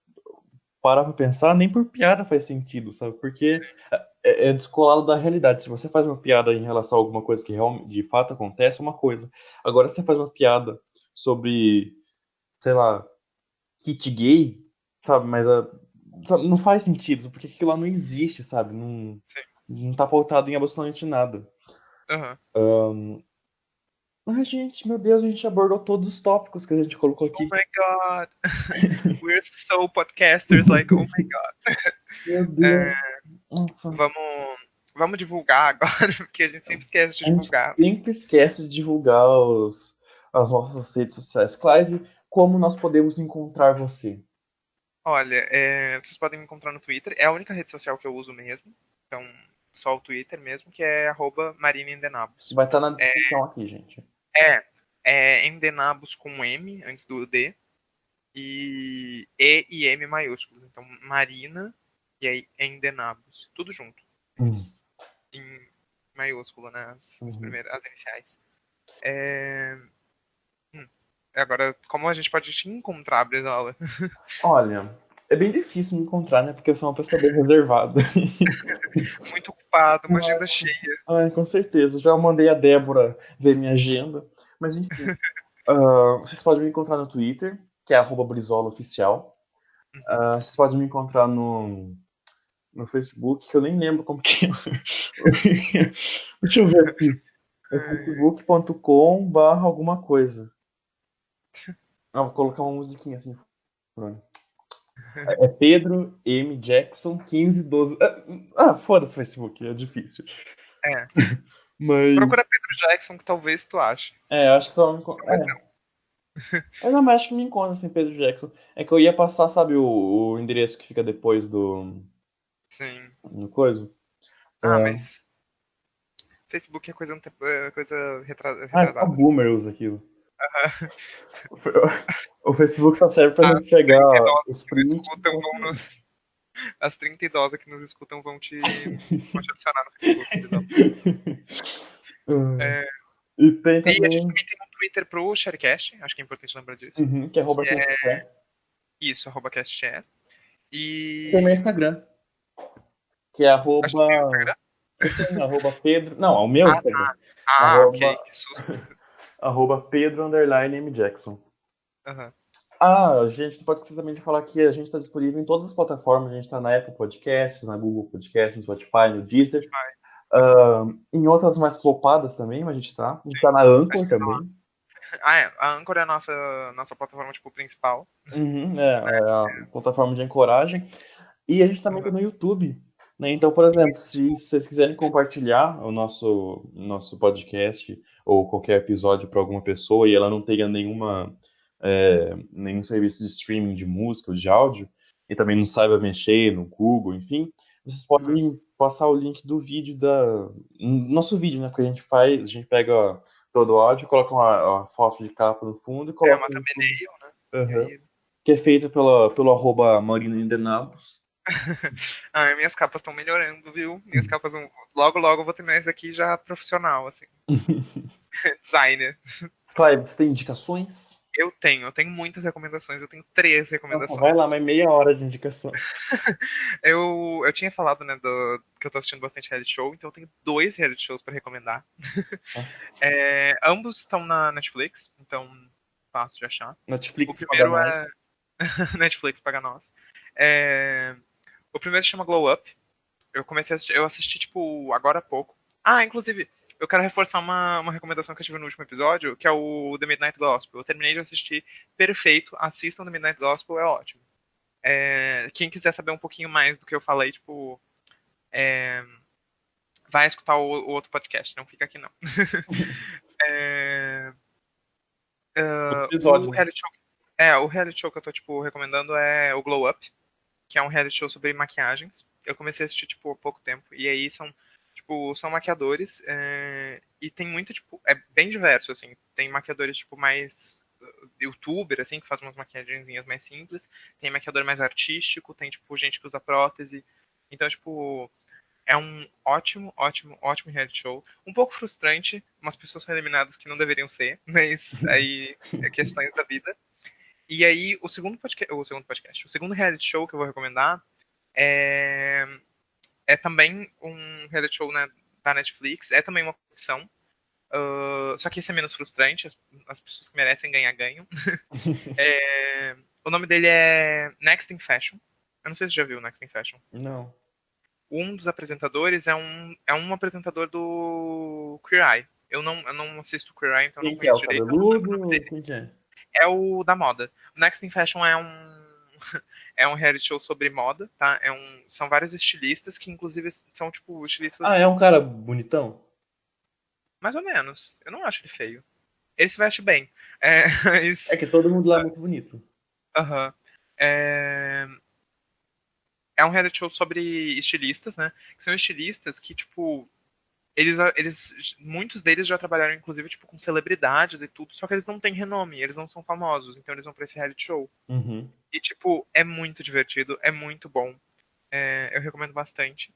para pra pensar, nem por piada faz sentido, sabe? Porque sim, é descolado da realidade. Se você faz uma piada em relação a alguma coisa que realmente, de fato acontece, é uma coisa. Agora, se você faz uma piada sobre. sei lá, kit gay, sabe? Mas sabe, não faz sentido, porque aquilo lá não existe, sabe? Não, Sim. não tá pautado em absolutamente nada. Aham. Ai, gente, meu Deus, a gente abordou todos os tópicos que a gente colocou Oh aqui. my god. We're so podcasters, like, oh my god. Meu É, Deus. Nossa. vamos, vamos divulgar agora, porque a gente sempre esquece de A gente divulgar. sempre esquece de divulgar as nossas redes sociais. Clive, como nós podemos encontrar você? Olha, vocês podem me encontrar no Twitter. É a única rede social que eu uso mesmo. Então, só o Twitter mesmo, que é @marinendenabos. Vai estar na É, descrição aqui, gente. é Endenabos com M antes do D e M maiúsculos. Então, Marina e aí Endenabos. Tudo junto. Hum. Mas em maiúsculo, né? As Uhum. primeiras, as iniciais. É, hum, Agora, como a gente pode te encontrar, Brizola? Olha, é bem difícil me encontrar, né? Porque eu sou uma pessoa bem reservada. Muito ocupado, uma agenda cheia. Ai, com certeza. Já mandei a Débora ver minha agenda. Mas enfim, vocês podem me encontrar no Twitter, que é @brizolaoficial. Uhum. Vocês podem me encontrar no Facebook, que eu nem lembro como que é. Deixa eu ver aqui. É Ai, facebook.com/barra alguma coisa. Vou colocar uma musiquinha assim. É Pedro M. Jackson 1512. Foda-se o Facebook, é difícil. é. Mas, Procura Pedro Jackson que talvez tu ache. acho que só me. Talvez não. Não, mas acho que me encontra assim, Pedro Jackson. É que eu ia passar, sabe, o endereço que fica depois Sim. do coisa? Ah, É. mas Facebook é coisa, coisa Qual retrasada. boomer usa aquilo? O Facebook só serve pra gente As 30 pegar idosas os que nos prints e escutam colocar lá. as 30 idosas que nos escutam vão te adicionar no Facebook, Brisol. Ah, É, E tem e a gente também, também tem um Twitter pro Sharecast, acho que é importante lembrar disso. que é arroba Que quem é quiser. isso, @castshare. Tem meu E Instagram, que é a gente tem o arroba. Instagram. Eu tenho arroba Pedro. Não, é o meu Ah, Instagram. ok, Arroba, que susto. arroba Pedro underline M. Jackson. Aham. Gente, não pode esquecer também de falar que a gente está disponível em todas as plataformas. A gente está na Apple Podcasts, na Google Podcasts, no Spotify, no Deezer. Aham. Em outras mais flopadas também, mas a gente tá. A gente tá na Anchor Acho que também. a Anchor é a nossa plataforma tipo, principal. Uhum, é a plataforma de ancoragem. E a gente também tá Aham. no YouTube. Né? Então, por exemplo, Isso. se vocês quiserem compartilhar o nosso podcast ou qualquer episódio para alguma pessoa e ela não tenha nenhum serviço de streaming de música ou de áudio, e também não saiba mexer no Google, enfim, vocês Aham. podem passar o link do vídeo nosso vídeo, né? Que a gente faz, a gente pega todo o áudio, coloca uma foto de capa no fundo e coloca Uma no YouTube. thumbnail, né? E Aham. aí. Que é feita pelo arroba Marina Indenavos. Minhas capas estão melhorando, viu? Minhas capas vão. Logo, logo eu vou terminar isso aqui já profissional, assim. Designer. Clive, você tem indicações? Eu tenho muitas recomendações, eu tenho três Nossa, vai lá, recomendações. mais meia hora de indicação. Eu tinha falado, né, que eu tô assistindo bastante reality show, então eu tenho dois reality shows pra recomendar. Tá? Ambos estão na Netflix, então fácil de achar. O Netflix paga primeiro nós. é Netflix paga nós. É, O primeiro se chama Glow Up. Eu assisti, tipo, agora há pouco. Inclusive, eu quero reforçar uma recomendação que eu tive no último episódio, que é o The Midnight Gospel. Eu terminei de assistir, perfeito. Assistam The Midnight Gospel, é ótimo. Quem quiser saber um pouquinho mais do que eu falei, tipo, é, vai escutar o outro podcast, não fica aqui não. É, O o episódio, né? reality show, o reality show que eu tô, tipo, recomendando é o Glow Up, que é um reality show sobre maquiagens. Eu comecei a assistir, tipo, há pouco tempo. E aí são maquiadores. E tem muito, tipo, é bem diverso, assim. Tem maquiadores, tipo, mais youtuber, assim, que faz umas maquiagenzinhas mais simples. Tem maquiador mais artístico. Tem, tipo, gente que usa prótese. Então, tipo, é um ótimo, ótimo, ótimo reality show. Um pouco frustrante, umas pessoas são eliminadas que não deveriam ser, mas aí é questões da vida. E aí, o segundo reality show que eu vou recomendar é, é também um reality show, né, da Netflix, é também uma competição, Só que esse é menos frustrante, as pessoas que merecem ganhar ganham. É, o nome dele é Next in Fashion. Eu não sei se você já viu Next in Fashion. Não. Um dos apresentadores é um apresentador do Queer Eye. Eu não assisto Queer Eye, então eu não Quem que é? conheço O direito, eu não lembro o nome cabeludo? dele. Quem que é? É o da moda. O Next in Fashion é um reality show sobre moda, tá? São vários estilistas que, inclusive, são, tipo, Ah, estilistas é um cara bonitão? mais ou menos. Eu não acho ele feio. Ele se veste bem. É, É mas, que todo mundo lá é muito bonito. aham. É, é um reality show sobre estilistas, né? Que são estilistas que, tipo, muitos deles já trabalharam, inclusive, tipo, com celebridades e tudo, só que eles não têm renome, eles não são famosos, então eles vão pra esse reality show. Uhum. E, tipo, é muito divertido, é muito bom. Eu recomendo bastante.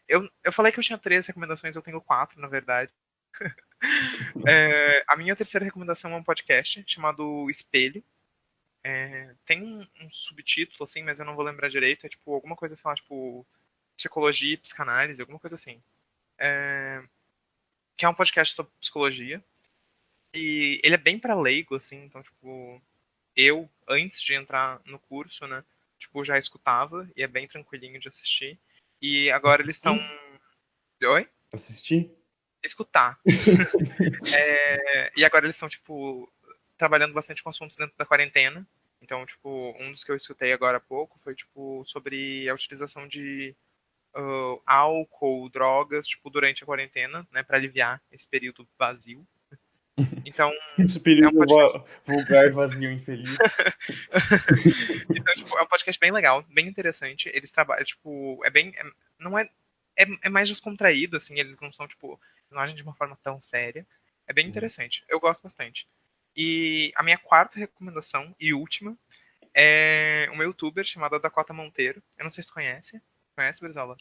Eu falei que eu tinha 3 recomendações, eu tenho 4, na verdade. A minha terceira recomendação é um podcast chamado Espelho. Tem um subtítulo, assim, mas eu não vou lembrar direito. É tipo alguma coisa, sei lá, tipo, psicologia e psicanálise, alguma coisa assim. Que é um podcast sobre psicologia. E ele é bem pra leigo, assim, então, tipo, eu, antes de entrar no curso, né, tipo, já escutava e é bem tranquilinho de assistir. E agora eles estão. Ih, Oi? assisti? Escutar. E agora eles estão, tipo, trabalhando bastante com assuntos dentro da quarentena. Então, tipo, um dos que eu escutei agora há pouco foi, tipo, sobre a utilização de álcool, drogas, tipo, durante a quarentena, né, para aliviar esse período vazio. Então, Esse é um período podcast. vulgar, vazio, infeliz. Então, tipo, é um podcast bem legal, bem interessante. Eles trabalham, tipo, não é mais descontraído, assim, eles não são, tipo, não agem de uma forma tão séria. É bem interessante. Eu gosto bastante. E a minha quarta recomendação e última é uma youtuber chamada Dakota Monteiro. Eu não sei se tu conhece. Conhece, Brizola?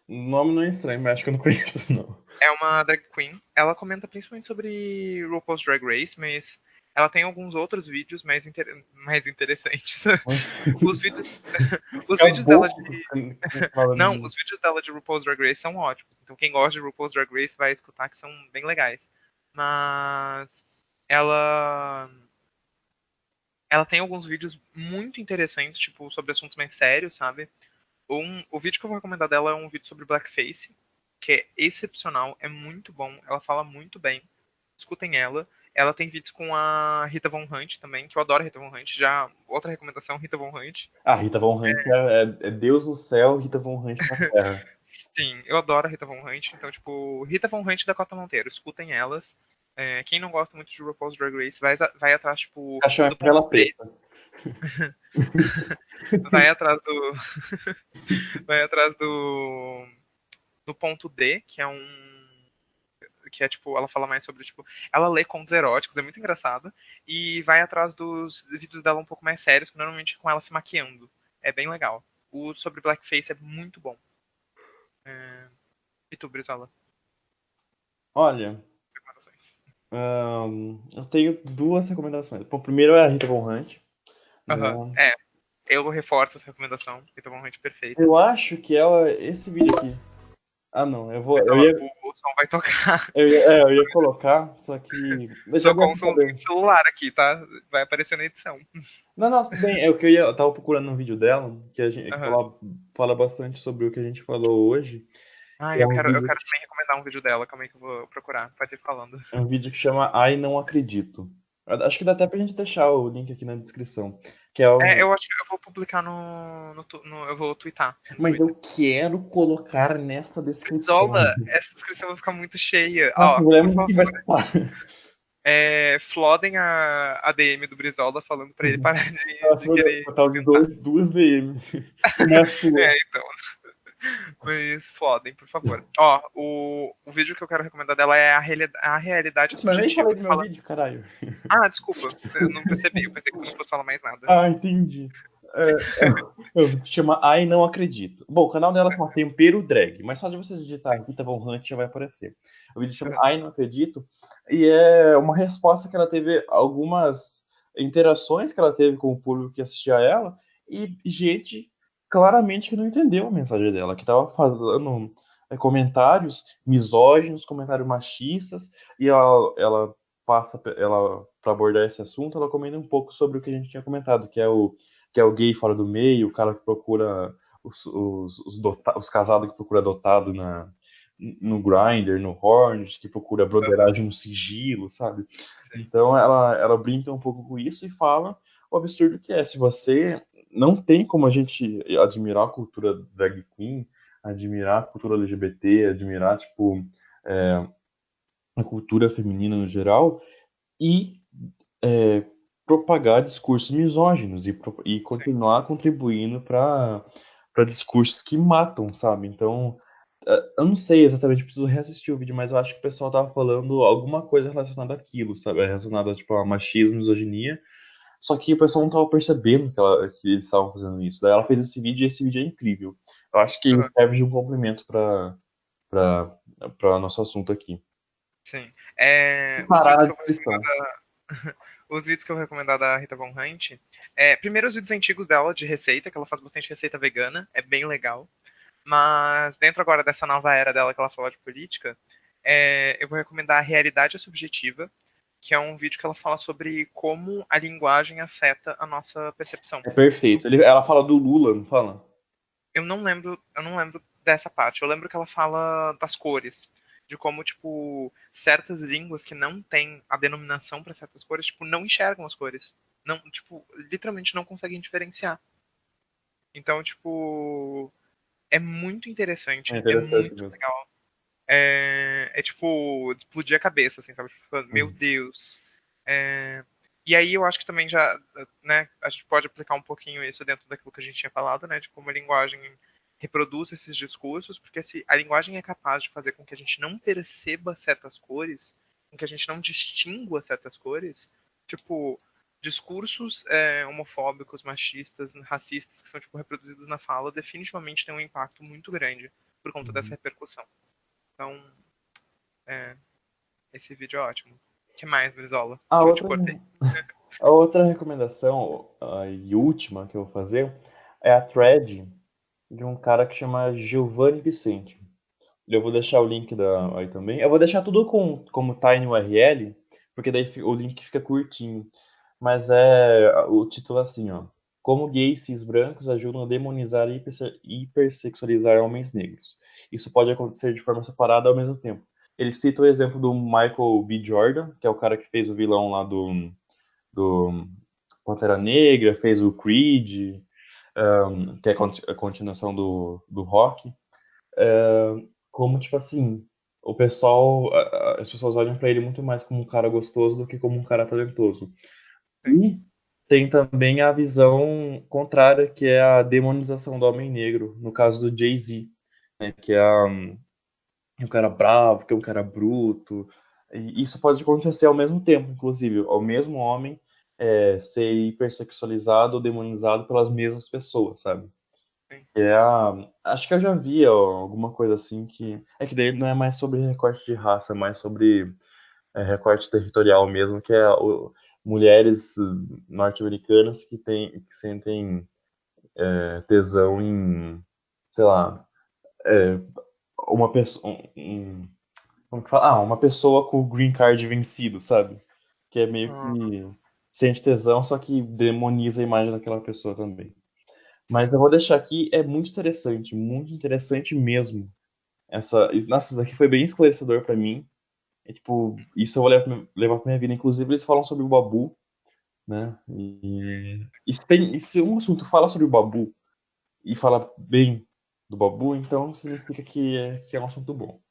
O nome não é estranho, mas acho que eu não conheço, não. É uma drag queen. Ela comenta principalmente sobre RuPaul's Drag Race, mas ela tem alguns outros vídeos mais interessantes. Os vídeos, os vídeos dela de. Acabou com fala Não, nenhuma. os vídeos dela de RuPaul's Drag Race são ótimos. Então quem gosta de RuPaul's Drag Race vai escutar que são bem legais. Mas ela ela tem alguns vídeos muito interessantes, tipo, sobre assuntos mais sérios, sabe? O vídeo que eu vou recomendar dela é um vídeo sobre blackface, que é excepcional, é muito bom, ela fala muito bem. Escutem ela. Ela tem vídeos com a Rita Von Hunt também, que eu adoro a Rita Von Hunt. Já outra recomendação, Rita Von Hunt. Ah, Rita Von Hunt é Deus no céu, Rita Von Hunt na terra. Sim, eu adoro a Rita Von Hunt. Então, tipo, Rita Von Hunt e Dakota Monteiro, escutem elas. Quem não gosta muito de RuPaul's Drag Race, vai atrás, tipo, Caixão é do ponto vela D. preta. Vai atrás do. Vai atrás do ponto D, que é tipo, ela fala mais sobre, tipo, ela lê contos eróticos, é muito engraçado, e vai atrás dos vídeos dela um pouco mais sérios, que normalmente é com ela se maquiando. É bem legal. O sobre blackface é muito bom. E tu, Brizola? Olha, Recomendações. eu tenho duas recomendações. Bom, primeiro é a Rita Von Hunt, Aham. né? Eu reforço essa recomendação, que tá realmente perfeita. Eu acho que ela, esse vídeo aqui. Ah, não, eu Brizola, ia, o som vai tocar. eu ia colocar, só que já Tocou deve um somzinho saber. de celular aqui, tá? Vai aparecer na edição. Não, não, tudo bem. É o que eu tava procurando um vídeo dela, que a gente que Aham. fala bastante sobre o que a gente falou hoje. Ah, Que eu quero também recomendar um vídeo dela, calma aí que eu vou procurar. Pode ir falando. é um vídeo que chama Ai Não Acredito. Acho que dá até pra gente deixar o link aqui na descrição. Que é um. Eu acho que eu vou publicar eu vou twittar no Mas eu Twitter. quero colocar nesta descrição. Zola, essa descrição vai ficar muito cheia. Ah, o Ó, problema por é favor, que vai escutar. flodem a DM do Brizola falando pra ele parar de Próximo querer botar comentar. duas DM. Uma é a sua. Então, mas flodem, por favor. Ó, o vídeo que eu quero recomendar dela é a realidade Mas eu nem subjetiva, falei do que meu fala. vídeo, caralho. Ah, desculpa, eu não percebi, eu pensei que tu não fosse falar mais nada. Ah, entendi. Eu chama Ai Não Acredito. Bom, o canal dela chama Tempero Drag, mas só de você digitar Rita Von Hunt já vai aparecer. O vídeo chama Ai Não Acredito e é uma resposta que ela teve, algumas interações que ela teve com o público que assistia a ela e gente claramente que não entendeu a mensagem dela, que tava falando comentários misóginos, comentários machistas, e ela passa, ela, para abordar esse assunto, ela comenta um pouco sobre o que a gente tinha comentado, que é o gay fora do meio, o cara que procura os casados que procura adotado no Grindr, no Hornet, que procura Aham, broderagem no sigilo, sabe? sim, Então ela brinca um pouco com isso e fala o absurdo que é. Se você não tem como a gente admirar a cultura drag queen, admirar a cultura LGBT, admirar, tipo, é, a cultura feminina no geral e é, propagar discursos misóginos e sim. continuar contribuindo para discursos que matam, sabe? Então, eu não sei exatamente, preciso reassistir o vídeo, mas eu acho que o pessoal tava falando alguma coisa relacionada àquilo, sabe? Relacionada, tipo, a machismo, misoginia. Só que o pessoal não tava percebendo que eles estavam fazendo isso. Daí ela fez esse vídeo e esse vídeo é incrível. Eu acho que Aham, serve de um complemento para para nosso assunto aqui. sim. Os Parar vídeos a que eu vou recomendar descrição. os vídeos que eu vou recomendar da Rita Von Hunt, primeiro os vídeos antigos dela de receita, que ela faz bastante receita vegana, é bem legal. Mas dentro agora dessa nova era dela que ela fala de política, eu vou recomendar a Realidade é Subjetiva, que é um vídeo que ela fala sobre como a linguagem afeta a nossa percepção. É perfeito. Ela fala do Lula, não fala? Eu não lembro dessa parte. Eu lembro que ela fala das cores, de como tipo certas línguas que não têm a denominação para certas cores, tipo, não enxergam as cores. Não, tipo, literalmente não conseguem diferenciar. Então, tipo, é muito É interessante, é interessante muito mesmo. legal. Tipo, de explodir a cabeça, assim, sabe? Tipo, falando, meu Uhum. Deus. É, E aí eu acho que também já, né, a gente pode aplicar um pouquinho isso dentro daquilo que a gente tinha falado, né, de como a linguagem reproduz esses discursos, porque se a linguagem é capaz de fazer com que a gente não perceba certas cores, com que a gente não distingua certas cores, tipo, discursos homofóbicos, machistas, racistas, que são, tipo, reproduzidos na fala, definitivamente tem um impacto muito grande por conta dessa Uhum. repercussão. Então, é, esse vídeo é ótimo. O que mais, Brizola? A Que eu te outra, cortei. a outra recomendação, e última que eu vou fazer, é a thread de um cara que chama Giovanni Vicente. Eu vou deixar o link aí também. Eu vou deixar tudo como Tiny URL, porque daí o link fica curtinho. Mas o título é assim, ó. Como gays cis brancos ajudam a demonizar e hipersexualizar homens negros. Isso pode acontecer de forma separada ao mesmo tempo. Ele cita o exemplo do Michael B. Jordan, que é o cara que fez o vilão lá do Pantera Negra, fez o Creed, que é a continuação do Rock. Como, tipo assim, as pessoas olham pra ele muito mais como um cara gostoso do que como um cara talentoso. Sim, E tem também a visão contrária, que é a demonização do homem negro, no caso do Jay-Z, né, que é um cara bravo, que é um cara bruto. E isso pode acontecer ao mesmo tempo, inclusive, ao mesmo homem ser hipersexualizado ou demonizado pelas mesmas pessoas, sabe? sim. Acho que eu já vi ó, alguma coisa assim que. É que daí não é mais sobre recorte de raça, é mais sobre recorte territorial mesmo, que é mulheres norte-americanas que sentem tesão em, sei lá, é, uma pessoa. Como que fala? Uma pessoa com o green card vencido, sabe? Que é meio Ah, que sente tesão, só que demoniza a imagem daquela pessoa também. Mas sim. eu vou deixar aqui, é muito interessante mesmo. Nossa, isso daqui foi bem esclarecedor pra mim. É, tipo, isso eu vou levar pra minha vida. Inclusive, eles falam sobre o Babu, né? E se um assunto fala sobre o Babu e fala bem do Babu, então significa que é um assunto bom.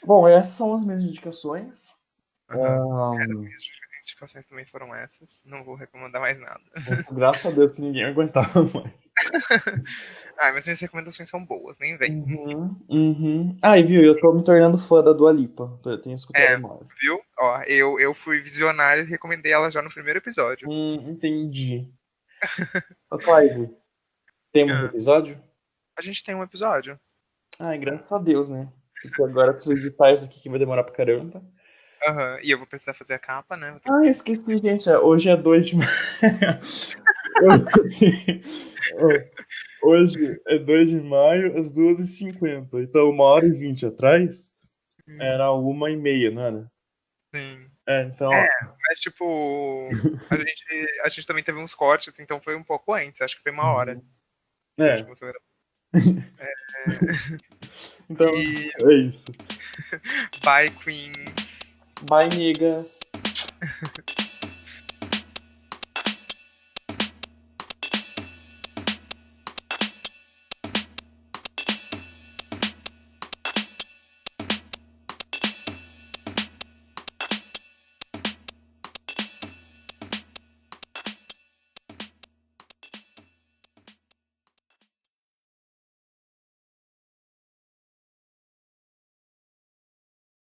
Bom, essas são as minhas indicações. Aham. Ahn, Minhas indicações também foram essas. Não vou recomendar mais nada. Graças a Deus que ninguém aguentava mais. Mas minhas recomendações são boas, nem vem. Uhum, uhum. Ah, e viu, eu tô me tornando fã da Dua Lipa. Eu tenho escutado É, mais. viu? Ó, eu fui visionário e recomendei ela já no primeiro episódio. Entendi. Ô, Clive, temos Ah, episódio? a gente tem um episódio. Ai, graças a Deus, né? Porque agora eu preciso editar isso aqui que vai demorar pra caramba. Aham. E eu vou precisar fazer a capa, né? Vou ter Ah, eu que. esqueci, gente. Hoje é 2 de maio. Hoje é 2 de maio, às 2h50. Então, 1h20 atrás, era 1h30, não era? Sim. É, então, É, ó. mas tipo, a gente também teve uns cortes, então foi um pouco antes, acho que foi 1 hora que a gente É. começou a gravar. Então, E é isso. Bye Queens. Bye, niggas.